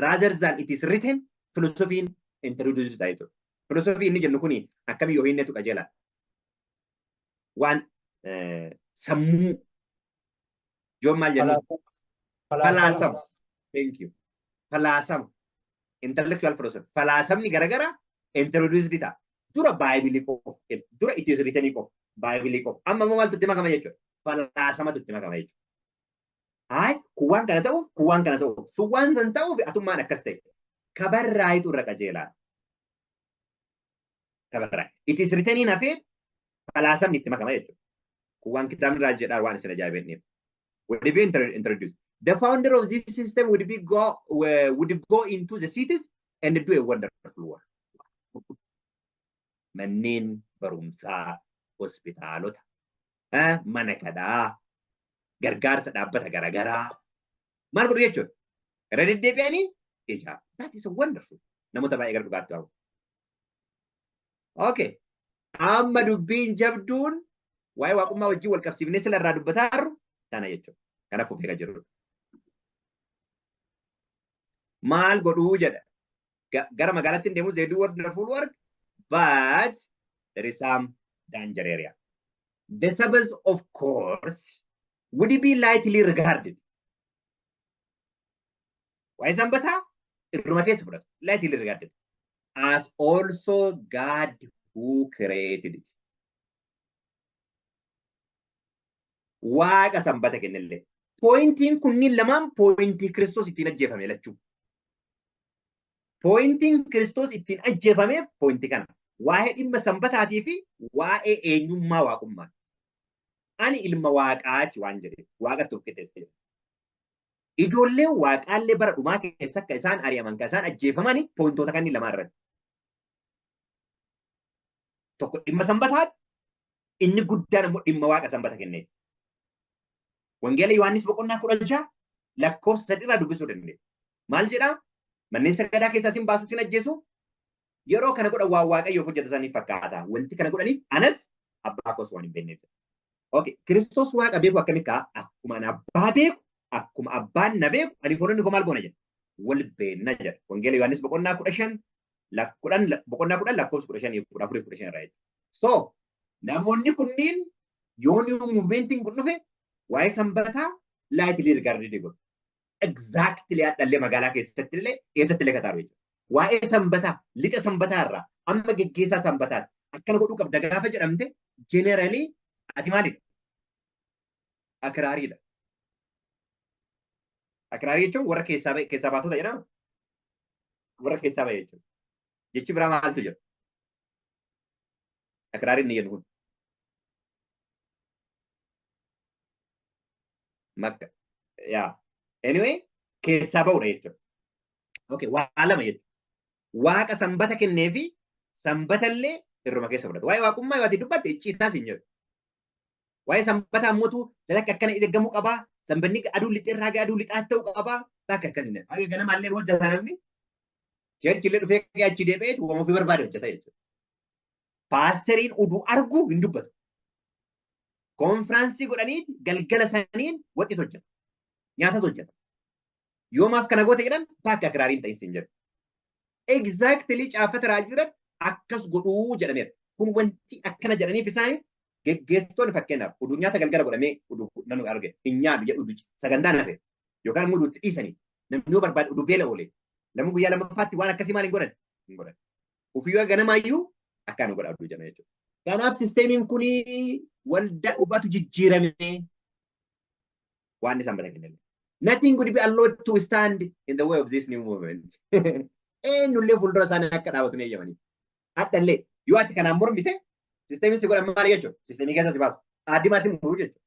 A: rather than it is written philosophy introduced tayo. Philosophy inni jennu kuni akkami yoo hinnetu qajeela. Waan sammuu yoo maal jennu falaasama. Thank you. Falaasama. Intellectual philosophy. Falaasamni garagara introduced ta'a. Dura Bible qof. Dura it is written qof. Bible qof. Amma maaltu itti makama jechuudha. Falaasamatu itti makama jechuudha. Hai, kuwan kana ta'uuf, suwwan san ta'uuf atummaan akkas ta'e. Kabarraayitu irra qajeelaa. Kabarraay. It is written in hafee falaasamni itti makama jechuudha. Kuwan kitaabni irraa jedhaa waan isin ajaa'ibneef. Would be introduced. The founder of this system would go into the cities and do a wonderful work. Manneen barumsaa, hospitaalota, mana kadhaa, gargaarsa dhaabbata garagaraa. Maal godhu jechuudha? Irra deddeebi'anii ijaa. That is wonderful. Namoota baay'ee gara dhugaatti waamu. Okay. Amma dubbiin jabduun waa'ee waaqummaa wajjin wal qabsiifnee sila irraa dubbataa jirru tana jechuudha. Kanaaf of eegaa jirru. Maal godhuu jedha. Gara magaalaatti hin deemu they do wonderful work, but there is some danger area. The Sabbath, of course, would be lightly regarded. Why Sambata? Lightly regarded. As also God who created it. Waaqa Sambata kennelle. Pointing kunniin lamaan pointii Kiristoos ittiin ajjeefame lachuu. Pointing Kiristoos ittiin ajjeefameef pointii kana. Waa'ee dhimma Sambataatii fi waa'ee eenyummaa waaqummaa. Ani ilma waaqaati waan jedhe waaqatti of qixxeessee. Ijoolleen waaqaallee bara dhumaa keessa akka isaan ari'aman kan isaan ajjeefamani pointoota kanneen lamaan irratti. Tokko dhimma Sambataati, inni guddaan immoo dhimma waaqa Sambata kennee. Wangeela Yohaannis boqonnaa 16 lakkoofsa 3 irraa dubbisuu dandeenya. Maal jedhaa? Manneen sagadaa keessaa sin baasu sin ajjeesu. Yeroo kana godhan waan waaqayyoof hojjetataniif fakkaata. Wanti kana godhaniif anas abbaa koos waan hin beekneef. Okay, Kiristoos waaqa beeku akkamitti akkuma abbaa beeku, akkuma abbaan na beeku, ani foononni koo maal goona jedha. Wal beekna jedha. Wangeela Yohaannis boqonnaa 15 boqonnaa 10 lakkoofsa 15 14 15 irraa jedha. So, namoonni kunniin yoo new movement kun dhufe waa'ee Sambataa lightly regarded godhu. Exactly adhallee magaalaa keessatti illee eessatti illee kataaru jechuudha. Waa'ee Sambataa, lixa Sambataa irraa amma geggeessaa Sambataa akkana godhuu qabda gaafa jedhamte generally ati maalidha? Akiraariidha. Akiraarii jechuun warra keessaa baatota jedhama. Warra keessaa ba'e jechuudha. Jechi biraa maaltu jira? Akiraariin ni jennu kun. Makka. Yaa. Anyway, keessaa ba'uudha jechuudha. Okay, waa lama jechuudha. Waaqa Sambata kennee fi Sambatallee irruma keessa fudhata. Waa'ee waaqummaa yoo ati dubbatte icciitaas hin jedhu. Waa'ee Sambataa ammoo jalatti akkana eeggamuu qabaa. Sambanni aduu lixee irraa aduu lixaa ta'uu qabaa. Bakka akkasii. Waa'ee ganamaallee hojjetaa namni. Jeerchillee dhufee achi deebi'eetu waan ofii barbaade hojjeta jechuudha. Paasteriin oduu arguu hin dubbatu. Konfiraansii godhaniiti galgala saniin waxiitu hojjeta. Nyaatatu hojjeta. Yoomaaf kana goote jedhan bakka akiraariin ta'insi hin jedhu. Exactly caafata raajii irratti akkas godhuu jedhameera. Kun wanti akkana jedhaniif isaanii geggeessitoonni fakkeenyaaf oduu nyaata galgala godhamee oduu namni arge hin nyaatu jedhu sagantaa nafe yookaan immoo oduutti dhiisanii namni yoo barbaade oduu beela oolee namni guyyaa lammaffaatti waan akkasii maal hin godhan hin godhan. Ofiyyoo ganamaayyuu akkaan godha oduu jedhama jechuudha. Kanaaf sisteemiin kun waldaa dhugaatu jijjiirame waan isaan bada kenname. Nothing could be allowed to stand in the way of this new movement. Eenyullee fuuldura isaanii akka dhaabatu ni eeyyamanii. Addallee yoo ati kanaan mormite sisteemiin si godhan maal jechuudha? Sisteemii keessa si baasu. Aaddimaa si muruu jechuudha.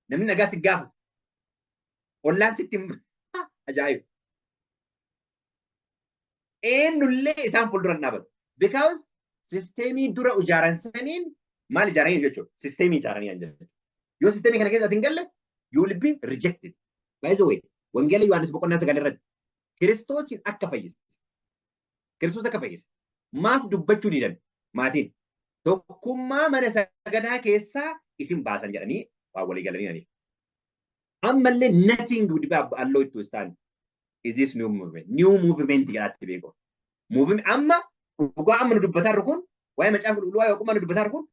A: Namni nagaa si gaafatu. Ollaan sitti ajaa'ibu. Eenyullee isaan fuuldura hin dhaabatu. Because sisteemii dura ijaaran saniin maal ijaaranii jechuudha? Sisteemii ijaaranii jechuudha. Yoo sisteemii kana keessa ati hin galle you will be rejected. By the way, wangeela Yohaannis boqonnaa 9 irratti Kiristoosin akka fayyise. Kiristoos akka fayyise. Maaf dubbachuu didan maatiin tokkummaa mana sagadaa keessaa isin baasan jedhanii waan walii galanii. Ammallee nothing would be allowed to stand is this new movement? New movement jedhatti beeku. Movement amma dhugaa amma nu dubbataa jiru kun waa'ee macaan qulqulluu waa'ee ogummaa nu dubbataa jiru kun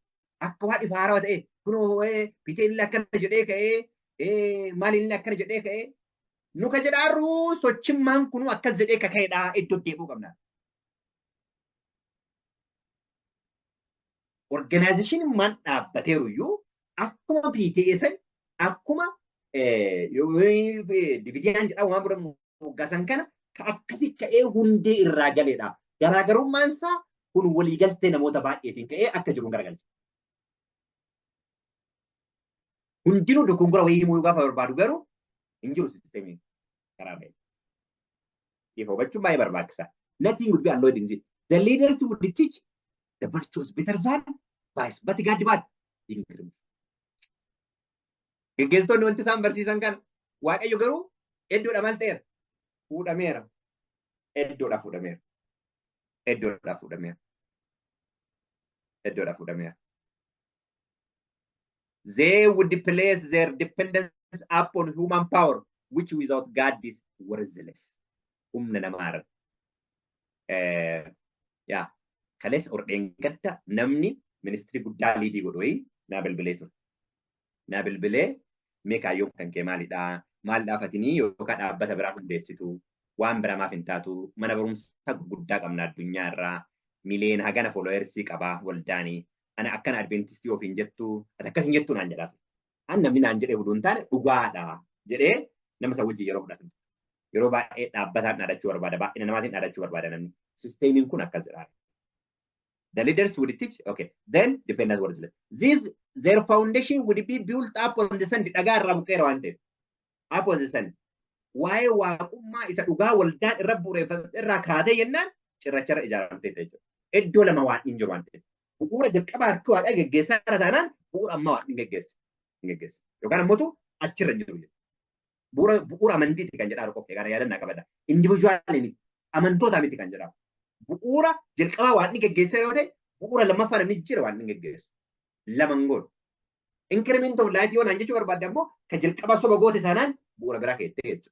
A: akka waa dhifa haarawaa ta'e kunoo bitee illee akkana jedhee ka'ee maal illee akkana jedhee ka'ee nu ka jedhaarru sochimmaan kun akkas jedhee kaka'eedha iddoo deebi'uu qabna. Organization man dhaabbateeru iyyuu akkuma PTS'n akkuma dividiyaan jedhamu waan bira moggasan kana akkasi ka'ee hundee irraa galeedha. Garaagarummaan isaa kun waliigaltee namoota baay'eetiin ka'ee akka jiru garagalcha. Hundinuu dogongora wayii himuu gaafa barbaadu garuu hin jiru sisteemiin karaa ba'e. If hubachuun baay'ee barbaachisaa. Nothing would be avoiding it. The leaders would teach the virtuous better than vice. But gadi baad increment. Gaggeessitoonni wanti isaan barsiisan kan Waaqayyo garuu iddoodha maal ta'eera? Fuudhameera. Iddoodha fuudhameera. Iddoodha fuudhameera. Iddoodha fuudhameera. They would place their dependence upon human power, which without God is worthless. Humna namaara. Yeah. Kalees ordeen gadda namni ministirii guddaa liidii godhu wayii naa bilbilee ture. Naa bilbilee mee kaayyoon kan kee maalidhaa? Maal dhaafatanii yookaan dhaabbata biraa hundeessitu? Waan biramaaf hin taatu mana barumsa guddaa qabna addunyaa irraa miliyoon hagana followersii qabaa waldaanii. Ana akkana adventistii ofiin jettu ati akkas hin jettu naan jedhaa ture. An namni naan jedhee fuduu hin taane dhugaadha jedhee nama isa wajjin yeroo fudhatu. Yeroo baay'ee dhaabbataan dhaadachuu barbaada. Baay'ina namaatiin dhaadachuu barbaada namni. Sisteemiin kun akkas jedhaa. The leaders would teach, okay, then dependence was left. Their foundation would be built up on the sun. Dhagaa irraa buqqeera waan ta'eef. Up on the sun. Waa'ee waaqummaa isa dhugaa waldaan irra bu'uureffate irraa kaatee jennaan cirracharra ijaaramtee jechuudha. Iddoo lama waan hin jiru waan ta'eef. Bu'uura jalqabaa harki waaqaa geggeessaa irra taanaan bu'uura ammaa waan hin geggeessa. Yookaan ammoo achirra hin jiru. Bu'uura amantiiti kan jedhaa qofti kan yaadannaa qabadha. Individuaalii miti. Amantootaa miti kan jedhamu. Bu'uura jalqabaa waan hin geggeessaa yoo ta'e bu'uura lammaffaa namni jira waan hin geggeessu. Laman goon. Increment of light yoo naan jechuu barbaadde ammoo kan jalqabaa soba goote taanaan bu'uura biraa keettee jechuudha.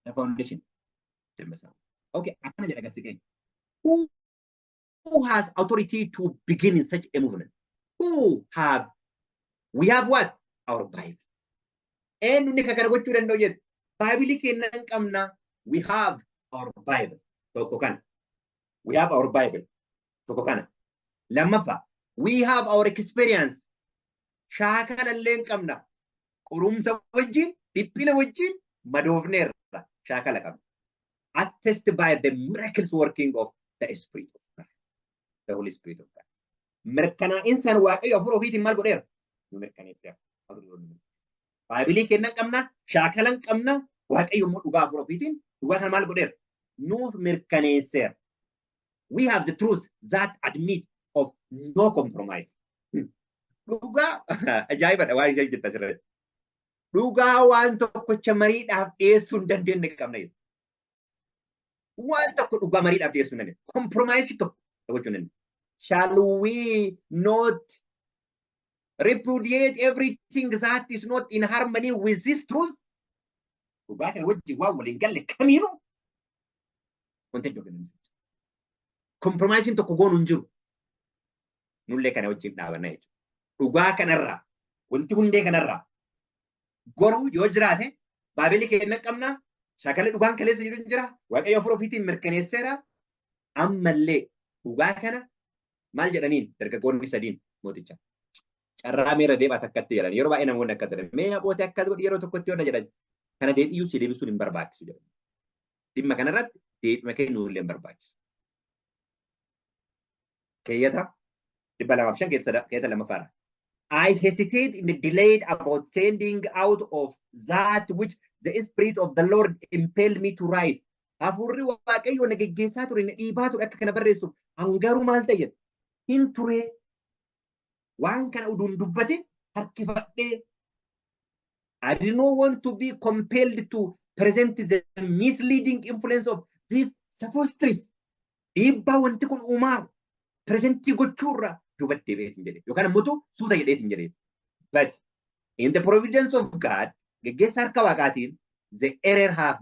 A: The foundation. Okay, akkana jedha gassi keenya. Who has authority to begin in such a movement? We have what? Our Bible. And we have Bible kennan qabna. We have our Bible. We have our Bible. Lammaffaa. We have our experience. Shaakala illee qabna. Qorumsa wajjin, dhiphina wajjin madoofneerra. Shaakala qabna. Attested by the miraculous working of the Spirit of God. The Holy Spirit of God. Mirkana insan waaqayyo afur ofiitiin maal godheera? Nu mirkaneesseera. Baayibilii kennan qabna, shaakalan qabna, waaqayyo immoo dhugaa afur ofiitiin dhugaa kana maal godheera? Nuuf mirkaneesseera. We have the truth that admit of no compromise. Dhugaa ajaa'ibadha waan ishee jetta asirratti. Dhugaa waan tokkocha mariidhaaf dhiyeessuu hin dandeenye qabna. Waan tokko dhugaa mariidhaaf dhiyeessuu hin dandeenye. Compromise tokko gochuu hin dandeenye. Shall we not repudiate everything that is not in harmony with this truth? Dhugaa kana wajjin waan waliin galle kamiinuu wanti iddoo kennan. Compromising tokko goonu hin jiru. Nullee kana wajjin dhaabanna jechuudha. Dhugaa kanarraa wanti hundee kanarraa goruu yoo jiraate Baabilii kennan qabna. Shaakala dhugaan kaleessa jiru hin jira. Waaqayyo afur ofiitiin mirkaneesseera. Ammallee dhugaa kana maal jedhaniin dargaggoonni sadiin mooticha. Carraa meera deebaa takkatti jedhan. Yeroo baay'ee namoonni akka jedhan. Mee abbootii akka yeroo tokkotti yoo jedhan. Kana deebi'uu si deebisuun hin barbaachisu jedhan. Dhimma kanarratti deebii kennuu illee hin barbaachisu. Keeyyata 205 keeyyata lammaffaa. I hesitate in the delayed about sending out of that which the Spirit of the Lord impelled me to write. Afurri waaqayyo na geggeessaa ture na dhiibaa ture akka kana barreessuuf hangaruu maal ta'e hin ture waan kana uduun dubbate harkifadhee. I did not want to be compelled to present the misleading influence of these sophistries. Dhiibbaa wanti kun uumaa presentii gochuurra dubattee beekin jedhe yookaan ammoo suuta jedheetin jedhe. But in the providence of God geggeessa harka waaqaatiin the error have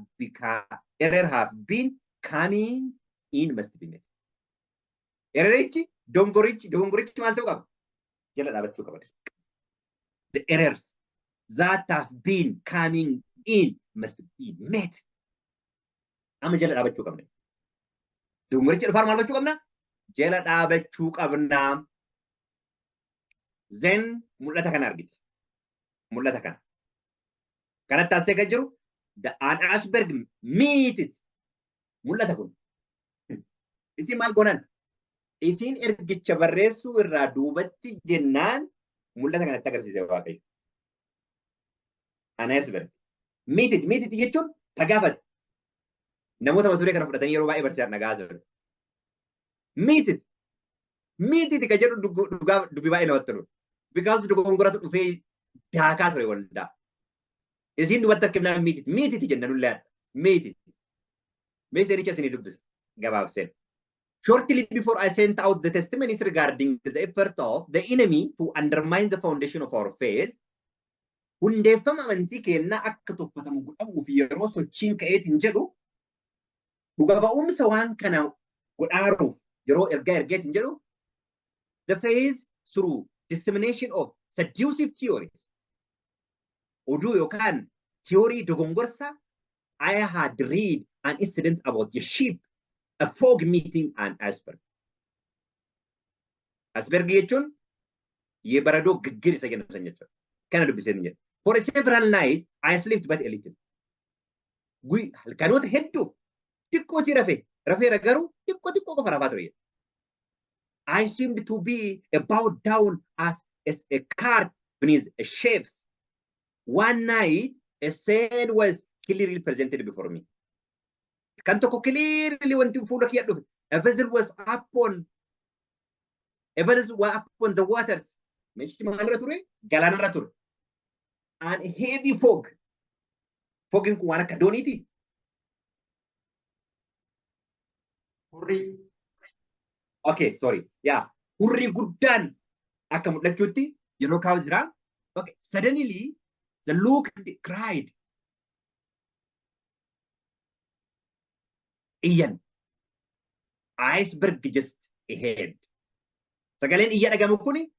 A: been coming in must be met. Errorichi dongorichi maal ta'uu qaba? Jala dhaabachuu qaba. The errors that have been coming in must be met. Amma jala dhaabachuu qabna. Dongorichi dhufaar maal gochuu qabna? Jala dhaabachuu qabna. Then mul'ata kana argiti. Mul'ata kana. Kanatti asee kan jiru the Asperg meet mul'ata kun. Isin maal goonan? Isin ergicha barreessuu irraa duubatti jennaan mul'ata kanatti agarsiise Waaqayyo. Asperg meet jechuun tagaafate. Namoota mata duree kana fudhatanii yeroo baay'ee barsiisan nagaa jiru. Meet ka jedhu dubbii baay'ee namatti tolu. Because dogongoratu dhufee daakaa ture waldaa. Isin dubbatti akkamiin meet jenna nullee adda. Meet. Mee seericha isinii dubbisa gabaabseen. Shortly before I sent out the testimonies regarding the effort of the enemy to undermine the foundation of our faith, hundeeffama amantii keenyaa akka tuffatamu godhamuuf yeroo sochiin ka'eetiin jedhu dhuga ba'umsa waan kana godhaaruuf yeroo ergeetiin jedhu the faith through dissemination of seductive theories. Oduu yookaan theory dogongorsa, I had read an incident about a sheep, a fog meeting an Asperg. Asperg jechuun yee baradoo giggir isa jenna san jechuudha. Kana dubbiseen jedha. For several nights, I slept but a little. Halkanoota hedduu xiqqoo si rafeera garuu xiqqoo qofa rafaa ture. I seemed to be bowed down as a cart beneath a sheaves. One night, a scene was clearly presented before me. Kan tokko clearly wanti fuula kiyya dhufe. A vessel was upon the waters. Meeshaalee maalirra ture? Galaanarra ture. And heavy fog. Fogin kun waan akka dooniiti. Hurrii. Okay, sorry. Yeah. Hurrii guddaan akka mul'achuutti yeroo kaa'u jira. Okay. Suddenly, the look cried. Iyyan. Iceberg just ahead. Sagaleen iyya dhagamu kuni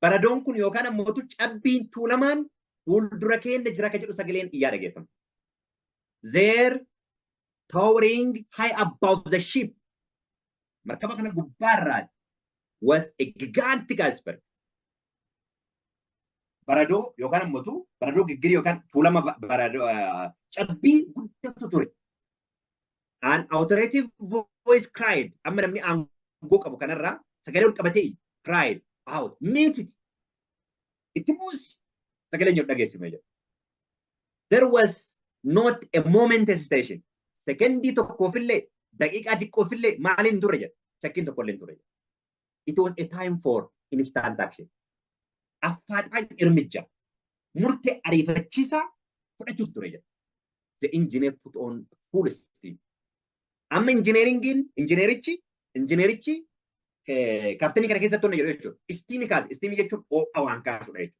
A: baradoon kun yookaan ammoo cabbiin tuulamaan fuuldura keenya jira ka jedhu sagaleen iyyaa dhageeffama. There, towering high above the ship, markaba kana gubbaarraan was a gigantic iceberg. Baradoo yookaan ammoo baradoo giggiri yookaan tuulama baradoo cabbii guddatu ture. An authoritative voice cried. Amma namni aangoo qabu kanarraa sagalee ol qabatee cried out. Meet it. Itti buusi. Sagalee nyaatu dhageessime jedha. There was not a moment hesitation. Secondii tokkoofillee daqiiqaa xiqqoofillee maaliin turre jedha. Shakkiin tokkollee turre jedha. It was a time for instant action. Affaadhaan irmijja. Murtee ariifachiisaa fudhachuutu ture jedha. The engineer put on full steam. Amma injineerichi kaaptanii kana keessatti hojii jedhu jechuudha. Istiimi kaase. Istiimi jechuun ho'a waan kaasudha jechuudha.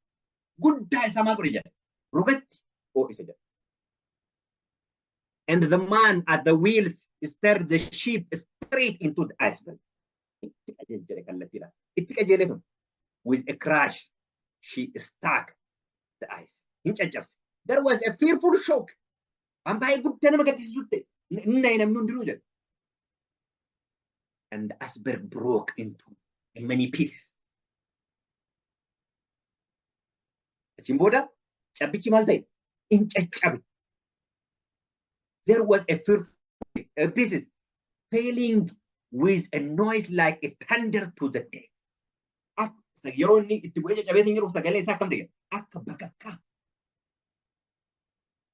A: Guddaa isaa maal godhe jedha. Rogatti ho'isa jedha. And the man at the wheels steered the ship straight into the iceberg. Itti qajeelee kallattiidhaan. Itti qajeelee kun. With a crash, she struck the ice. Hin caccabse. There was a fearful shock. Waan baay'ee guddaa nama gaddisiisutti. And the iceberg broke into many pieces. Chimboda, chabichi malte, in chabi. There was a fearful pieces failing with a noise like a thunder to the day.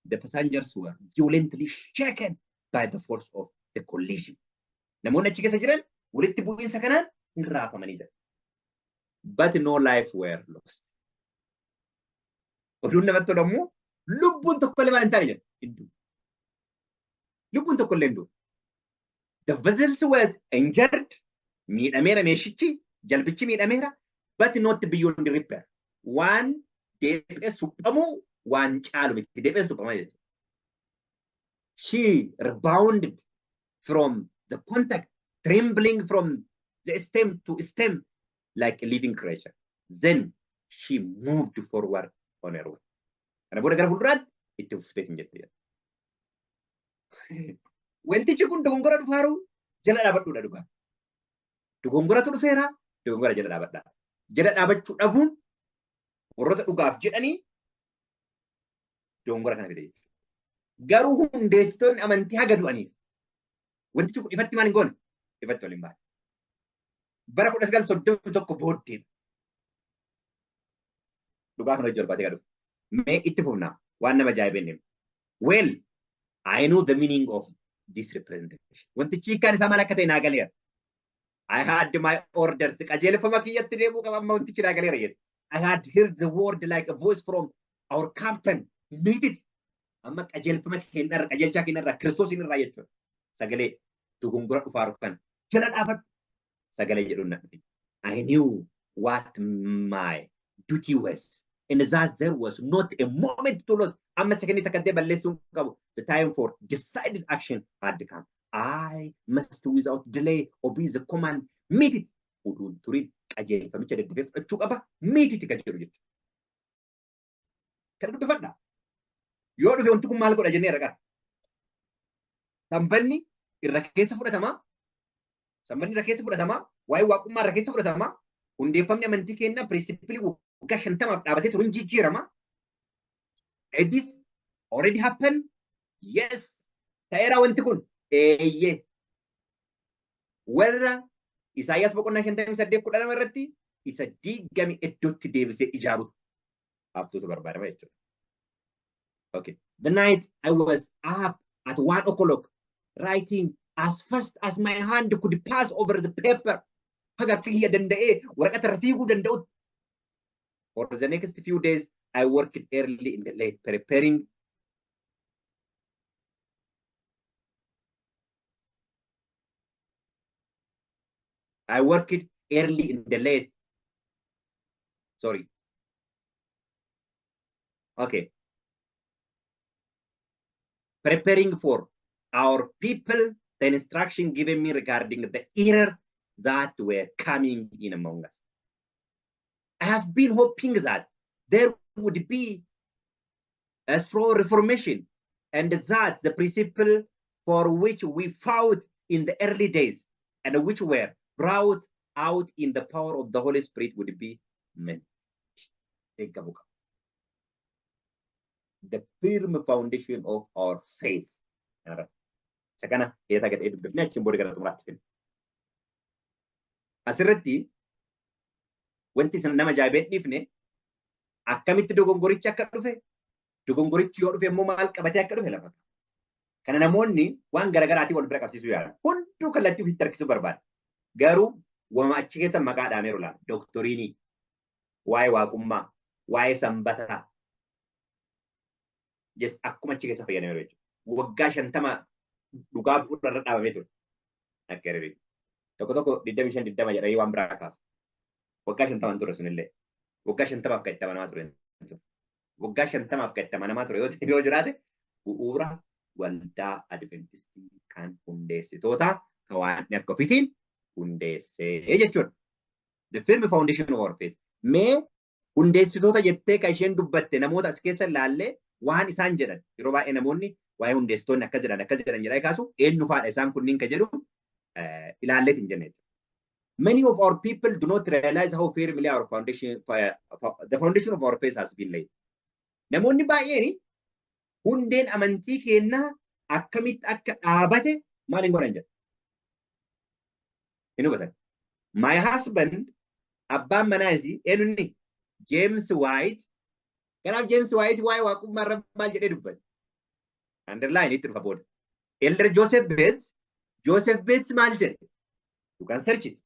A: The passengers were violently shaken by the force of the collision. Namoonni achi keessa jiran walitti bu'iinsa kanaan hin raafamanii jiran. But no life were lost. Oduun namatti tolu ammoo lubbuun tokkollee maal hin taane jedha. Lubbuun tokkollee hin du'u. The vessel was injured. Miidhameera meeshichi jalbichi miidhameera. But not beyond repair. Waan deebi'ee suphamuu waan caalu miti deebi'ee suphamaa jechuudha. she rebounded from the contact, trembling from the stem to stem like a living creature. Then she moved forward on her way. Kana booda gara fuulduraatti itti fuftee hin jette. Wantichi kun dogongora dhufaaru jala dhaabadhuudha dhugaa. Dogongoratu dhufeera, dogongora jala dhaabadhaa. Jala dhaabachuu dhabuun warroota dhugaaf jedhanii dogongora kana fide jechuudha. Garuu hundeessitoonni amantii haga du'aniif wantichi kun ifatti maal hin goone? Ifatti waliin baate. Bara 1931 booddee dhugaa kana hojii barbaadee gadu. Mee itti fufnaa waan nama ajaa'ibeen. Well, I know the meaning of this representation. Wantichi hiikkaan isaa maal akka ta'e naa galeera. I had my orders. Qajeelfama kiyyatti deemuu qaba amma wantichi naa galeera jedhe. I had heard the word like a voice from our captain. Meet it. Amma qajeelfama keenyarra qajeelchaa keenyarra Kiristoosiin irraa jechuudha. Sagalee dogongora dhufaaru kan jala dhaabadhu. Sagalee jedhuun na dhufe. I knew what my duty was. And that there was not a moment to lose. Amma second takadde balleessuun qabu. The time for decided action had come. I must without delay obey the command. Meet it. Uduun turin qajeelfamicha daddafee fudhachuu qaba. Meet it kan jedhu jechuudha. Kan dubbifadha. Yoo dhufe wanti kun maal godha jennee ragaa. Sambanni irra keessa fudhatamaa. Sambanni irra keessa fudhatamaa. Waa'ee waaqummaa irra keessa fudhatamaa. Hundeeffamni amantii keenyaa pirinsipilii waggaa 50 dhaabatee turuun jijjiirama. This already happened. Yes. Ta'eera wanti kun. Eeyyee. Warra Isaayyaas boqonnaa 58:12 irratti isa diigame iddootti deebisee ijaarutu abtuutu barbaadama jechuudha. Okay. The night I was up at 1 o'clock writing as fast as my hand could pass over the paper. Haga kiyya danda'ee waraqata irra fiiguu danda'u. For the next few days, I worked early in the late preparing. I worked early in the late. Sorry. Okay. Preparing for our people the instruction given me regarding the error that were coming in among us. I have been hoping that there would be a slow reformation and that the principle for which we fought in the early days and which were brought out in the power of the Holy Spirit would be met. The firm foundation of our faith. Sakana eta get edu bifne achi bodi gara tumrat fin. Asirratti wanti san nama jaabee dhifne akkamitti dogongorichi akka dhufe dogongorichi yoo dhufe immoo maal qabatee akka dhufe lafa. Kana namoonni waan garaagaraatii wal bira qabsiisuu yaala. Hunduu kallattii ofitti harkisuu barbaada. Garuu wama achi keessa maqaa dhaameeru laala. Dooktoriinii, waa'ee waaqummaa, waa'ee sanbataa. Jes akkuma achi keessa fayyadameeru jechuudha. Waggaa 50 dhugaa bu'uurarra dhaabamee ture. Akka herreetti. Tokko 25 jedhanii waan biraa kaasu. Waggaa 50 ture sunillee. Waggaa 50 akka itti amanamaa ture. Waggaa 50 akka itti amanamaa ture yoo jiraate bu'uura waldaa Adventistii kan hundeessitoota waan akka ofiitiin hundeessee jechuudha. The firm foundation of our faith. Mee hundeessitoota jettee kan isheen dubbatte namoota as keessa ilaallee waan isaan jedhan yeroo baay'ee namoonni waa'ee hundeessitoonni akka jedhan jedhaa kaasu eenyu faadha isaan kunniin kan jedhu ilaalleet hin jenne. Many of our people do not realize how firmly our foundation, the foundation of our faith has been laid. Namoonni baay'een hundeen amantii keenyaa akkamitti akka dhaabate maal hin godhan jedha. Hin hubatan. My husband, abbaan manaa isii eenyunni James White. Kanaaf James White waa'ee waaqummaa irra maal jedhee dubbate. Underline itti dhufa booda. Elder Joseph Bates maal jedhe? You can search it.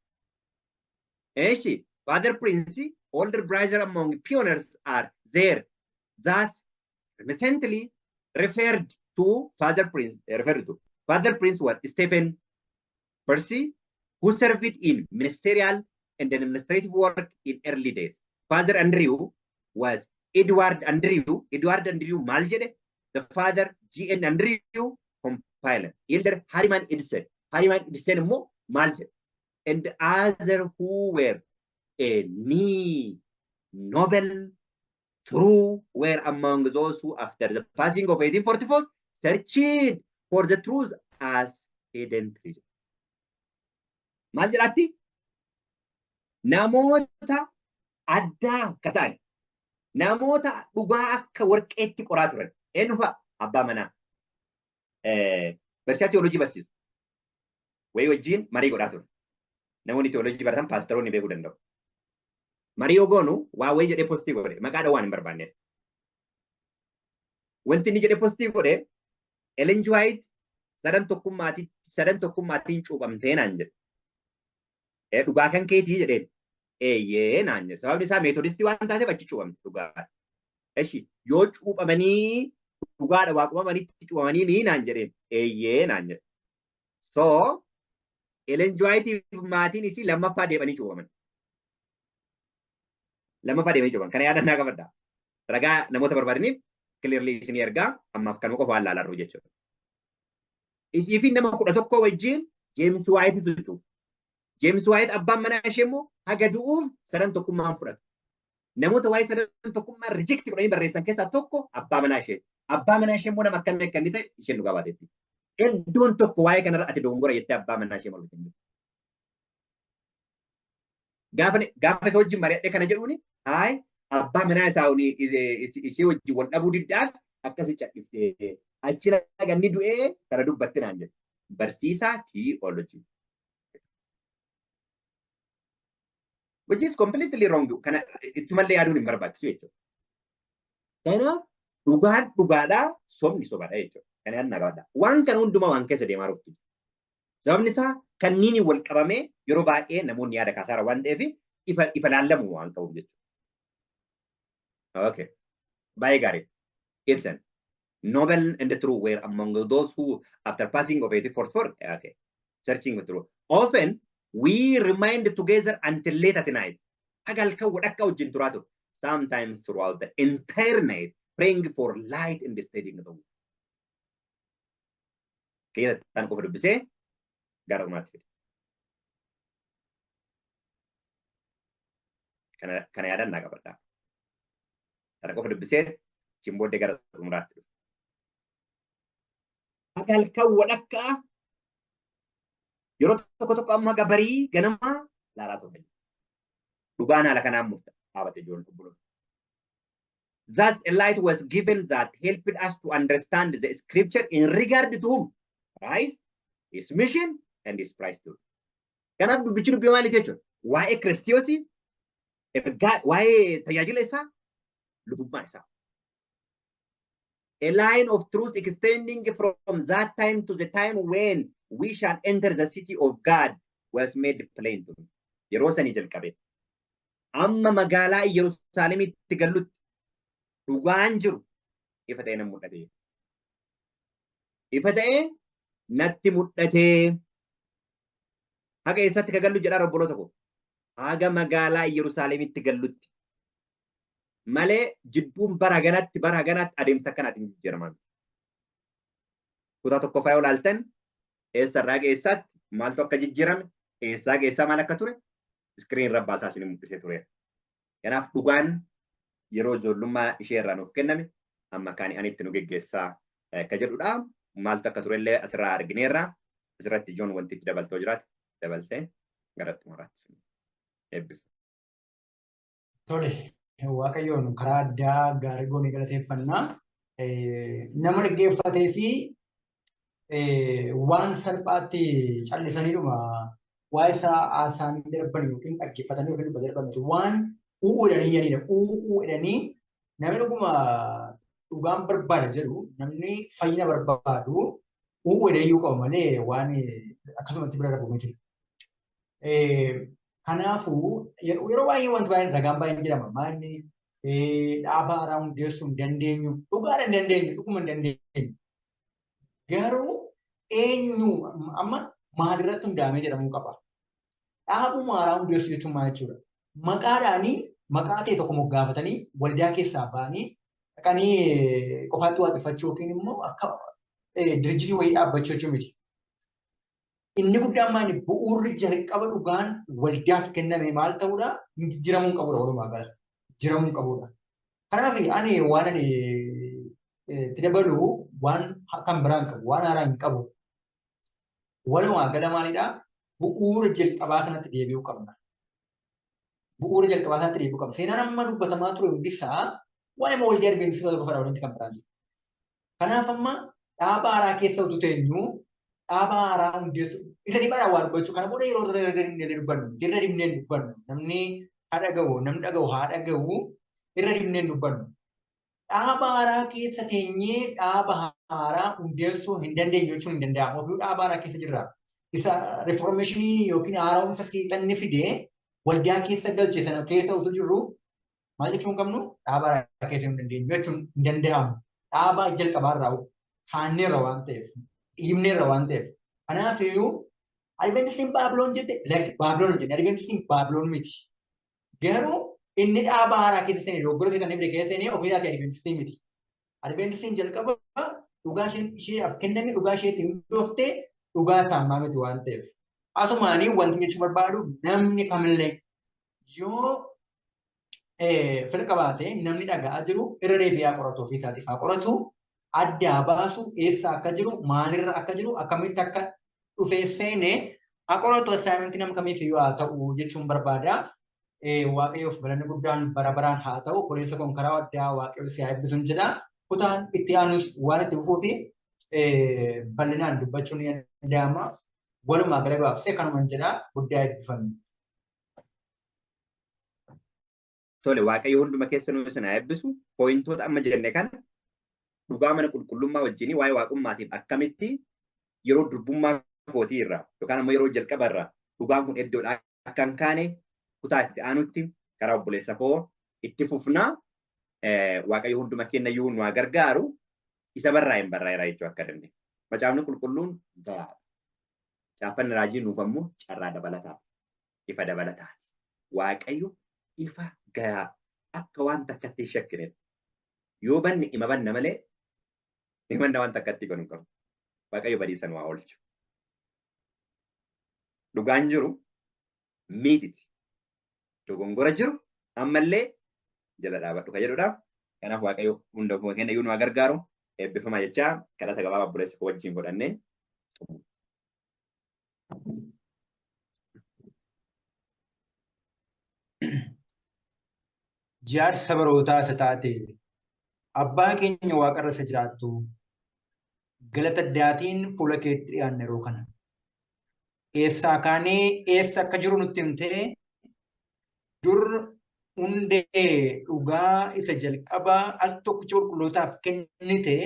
A: Eeshi, Father Prince, older brother among pioneers are there. That's recently referred to Father Prince. Father Prince was Stephen Percy, who served in ministerial and administrative work in early days. Father Andrew was Edward Andrew Maljede. The father G.N. Andrew compiler. Elder Harriman Edison. Harriman Edison mo malje. And other who were a Nobel true were among those who, after the passing of 1844, searched for the truth as hidden treasure. Maal jedhatti? Namoota addaa akka ta'an, namoota dhugaa akka warqeetti qoraa turan. Eenyu fa'a? Abbaa manaa. Barsiisaa teoloojii barsiisu. Wayii wajjin marii godhaa ture. Namoonni teoloojii baratan paastaroonni beekuu danda'u. Marii yoo goonu waa wayii jedhee postii godhe maqaadhaan waan hin barbaanneef. Wanti inni jedhee postii godhe Ellen G. White sadan tokkummaatiin cuuphamtee naan jedhe. Dhugaa kan keetii jedheen. Eeyyee naan jedhe. Sababni isaa meetodistii waan taateef achi cuuphamte dhugaadha. Eshi yoo cuuphamanii dhugaadha waaquma manitti cuuphamanii nii naan jedheen. Eeyyee naan jedhe. So Ellen G. White maatiin isii lammaffaa deemanii cuuphaman. Lammaffaa deemanii cuuphaman. Kana yaadannaa qabadha. Ragaa namoota barbaadaniif clearly isinii ergaa ammaaf kanuma qofa waan laalaa jiru jechuudha. Isii fi nama 11 wajjin James White tutu. James White abbaan manaa ishee immoo haga du'uuf sadan tokkummaan fudhatu. Namoota waa'ee sadan tokkummaa reject godhanii barreessan keessaa tokko abbaa manaa ishee. Abbaa manaa ishee immoo nama akkamii akka inni ta'e isheen nu gabaateetti. Iddoon tokko waa'ee kanarra ati dogongora jettee abbaa manaa ishee malu hin jiru. Gaafa isa wajjin mari'adhee kana jedhuuni haay abbaa manaa isaa ishee wajjin wal dhabuu diddaaf akkasii cadhiftee achi ganni du'ee kana dubbatti naan jedhe. Barsiisaa theology. Which is completely wrong. Kana ittumallee yaaduun hin barbaachisu jechuudha. Kanaaf dhugaadhaa sobni sobaadha jechuudha. Kana yaadannaa qabadha. Waan kana hundumaa waan keessa deemaa jirtu. Sababni isaa kanniin wal qabamee yeroo baay'ee namoonni yaada kaasaara waan ta'eef ifa laallamu waan qabuuf jechuudha. Okay. Baay'ee gaarii. Ibsan. Nobel and the true were among those who, after passing of 1844, okay, searching the truth. Often, we remained together until late at night. Sometimes throughout the entire night, praying for light in the studying of the word. Okay, tan ko furbise gara umaati. Kana yadan naga pada. Tan ko furbise cimbode gara umaati. Agal kawadakka yeroo tokko amma gabarii ganama laalaa ture. Dhugaan haala kanaan murta dhaabate ijoollee obboloota. Thus a light was given that helped us to understand the scripture in regard to whom? Christ, his mission, and his price too. Kanaaf dubbichi dubbii maali jechuudha? Waa'ee Kiristoosii, waa'ee tajaajila isaa, lubummaa isaa. A line of truth extending from that time to the time when we shall enter the city of God was made plain to me. Yeroo sanii jalqabe. Amma magaalaa Yerusaalemitti galutti dhugaan jiru ifa ta'ee nan mul'ate. Ifa ta'ee natti mul'ate. Haga eessatti ka gallu jedhaa obboloota koo. Haga magaalaa Yerusaalemitti galutti. Malee jidduun bara ganatti adeemsa kanaatiin jijjiiraman. Kutaa tokkoffaa yoo laaltan eessarraa geessaatti maaltu akka jijjiirame eessaa geessaa maal akka ture iskiriin rabbaasaa isin mul'isee ture. Kanaaf dhugaan yeroo ijoollummaa ishee irraa nuuf kenname amma kaanii anitti nu geggeessaa akka jedhudha. Maaltu akka turellee asirraa argineerra. Asirratti ijoon wanti itti dabaltoo jiraate dabaltee gara xumuraatti eebbisu.
B: Tole. Waaqayyoon karaa addaa gaarii goonee galateeffannaa nama dhaggeeffatee fi waan salphaatti callisaniidhuma waa'ee isaa haasaan darban yookiin dhaggeeffatanii yookiin dubbatanii darban waan uudhanii jedhanidha. Uudhanii namni dhuguma dhugaan barbaada jedhu namni fayyina barbaadu uudhayyuu qabu malee waan akkasumatti bira darbu miti. Kanaafuu yeroo baay'ee wanti baay'een ragaan baay'een jedhama. Maanni dhaaba haaraa hundeessuu hin dandeenyu. Dhugaadha hin dandeenyu. Dhuguma hin dandeenyu. Garuu eenyu amma maalirratti hundaa'amee jedhamuu qaba. Dhaabuma haaraa hundeessuu jechuun maal jechuudha? Maqaadhaanii maqaa ta'e tokko moggaafatanii waldaa keessaa ba'anii dhaqanii qofaatti waaqeffachuu yookiin immoo akka dirjitii wayii dhaabbachuu jechuun miti. Inni guddaan maali bu'uurri jalqaba dhugaan waldaaf kenname maal ta'uudha? Jijjiiramuu qabudha walumaa gala. Jijjiiramuu qabudha. Kanaaf ani waan ani itti dabalu waan kan biraan qabu waan haaraa hin qabu. Walumaa gala maalidhaa? Bu'uura jalqabaa sanatti deebi'uu qabna. Bu'uura jalqabaa sanatti deebi'uu qabna. Seenaan amma dubbatamaa ture hundisaa waa'ee waldaa Adventistii qofa fudhatu kan biraan jiru. Kanaaf amma dhaaba haaraa keessa utuu teenyu dhaaba haaraa hundeessu isa dhibaadhaan waa dubbachuu kana booda yeroo irra dhibneen dubbannu namni haa dhaga'u namni dhaga'u haa dhaga'u irra dhibneen dubbannu. Dhaaba haaraa keessa teenyee dhaaba haaraa hundeessuu hin dandeenyu jechuun hin danda'amu. Ofii dhaaba haaraa keessa jirra. Isa reformeeshinii yookiin haara'umsa seexanni fidee waldaa keessa galche sana keessa utuu jirru maal jechuun qabnu dhaaba haaraa keessa hin dandeenyu jechuun hin danda'amu. Dhaaba jalqabaarraa haanneerra waan ta'eef dhiibneerra waan ta'eef. Kanaaf iyyuu Adventistiin Baabiloon jette Baabiloon jenne Adventistiin Baabiloon miti. Garuu inni dhaaba haaraa keessa seenee dogoggora seexanni fide keessa seenee ofii isaati Adventistiin miti. Adventistiin jalqaba dhugaa isheedhaaf kenname dhugaa isheetti hundooftee dhugaa saammaa miti waan ta'eef. Asumaanii wanti jechuu barbaadu namni kamillee yoo fira qabaatee namni dhaga'aa jiru irra deebi'aa qoratu ofii isaatiif haa qoratu addaa baasu eessa akka jiru maalirra akka jiru akkamitti akka dhufee seenee haa qoratu assaayimentii nama kamiif haa ta'u jechuun barbaada. Waaqayyoof galanni guddaan bara baraan haa ta'u obboleessa kun karaa addaa waaqayyoo si haa eebbisuun jedha. Kutaan itti aanus waan itti fufuuti bal'inaan dubbachuun ni danda'ama. Walumaa gala gabaabsee kanumaan jedha guddaa eebbifamu.
A: Tole waaqayyo hunduma keessa nu sana eebbisu pooyintoota amma jenne kana dhugaa mana qulqullummaa wajjin waa'ee waaqummaatiif akkamitti yeroo durbummaa kootii irraa yookaan ammoo yeroo jalqaba irraa dhugaan kun iddoodhaa akka hin kaane kutaa itti aanutti karaa obboleessa koo itti fufnaa waaqayyo hunduma keenya iyyuu nu gargaaru isa barraa'een barraa'eera jechuu akka dandeenyu. Macaafni qulqulluun gahaadha. Caaffanni raajii nuuf ammoo carraa dabalataati. Ifa dabalataati. Waaqayyo ifa gahaa akka waan takkatti shakkinetti. Yoo banni ima banna malee himanna waan takkatti kan hin qabu. Waaqayyo badiisan waa oolchu. Dhugaan jiru miititi. Dogongora jiru ammallee jala dhaabadhu kan jedhudha. Kanaaf waaqayyo hunda keenya iyyuu nu gargaaru eebbifama jechaa kadhata gabaabaa obboleessa koo wajjin godhannee
B: Jaarsa barootaa isa taate abbaa keenya waaqarra isa jiraattu galata addaatiin fuula keetti dhiyaanne yeroo kana. Eessaa kaanee eessa akka jiru nutti himtee dur hundee dhugaa isa jalqabaa al tokkicha qulqullootaaf kennite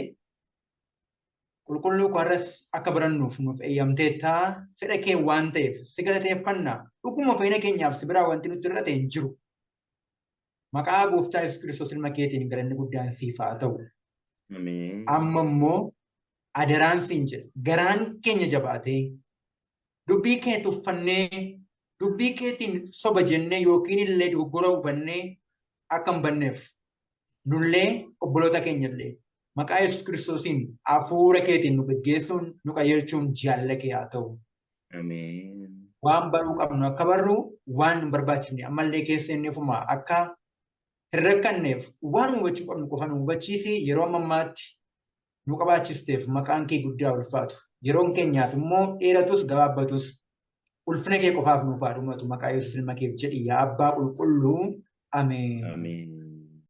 B: qulqulluu kwarras akka barannuuf nuuf eeyyamteettaa fedha kee waan ta'eef si galateeffannaa dhuguma fayyina keenyaaf si biraa wanti nutti irra ta'e hin jiru. Maqaa gooftaa Yesuus Kiristoos ilma keetiin galanni guddaan siif haa ta'u. Amma immoo adaraan siin jedha garaan keenya jabaatee dubbii kee tuffannee dubbii keetiin soba jennee yookiin illee dogoggora hubannee akka hin banneef nullee obboloota keenyallee maqaa Yesuus Kiristoosiin hafuura keetiin nu gaggeessuun nu qajeelchuun jaalala kee haa ta'u. Waan baruu qabnu akka barru waan hin barbaachifne ammallee keessa inneefuma akka hin rakkanneef waan hubachuu qabnu qofa nu hubachiisi yeroo ammaatti nu qabaachisteef maqaan kee guddaa ulfaatu. Yeroon keenyaaf immoo dheeratus gabaabbatus ulfina kee qofaaf nuuf haa dhumatu maqaa Yesuus ilma keef jedhi yaa abbaa qulqulluu ameen.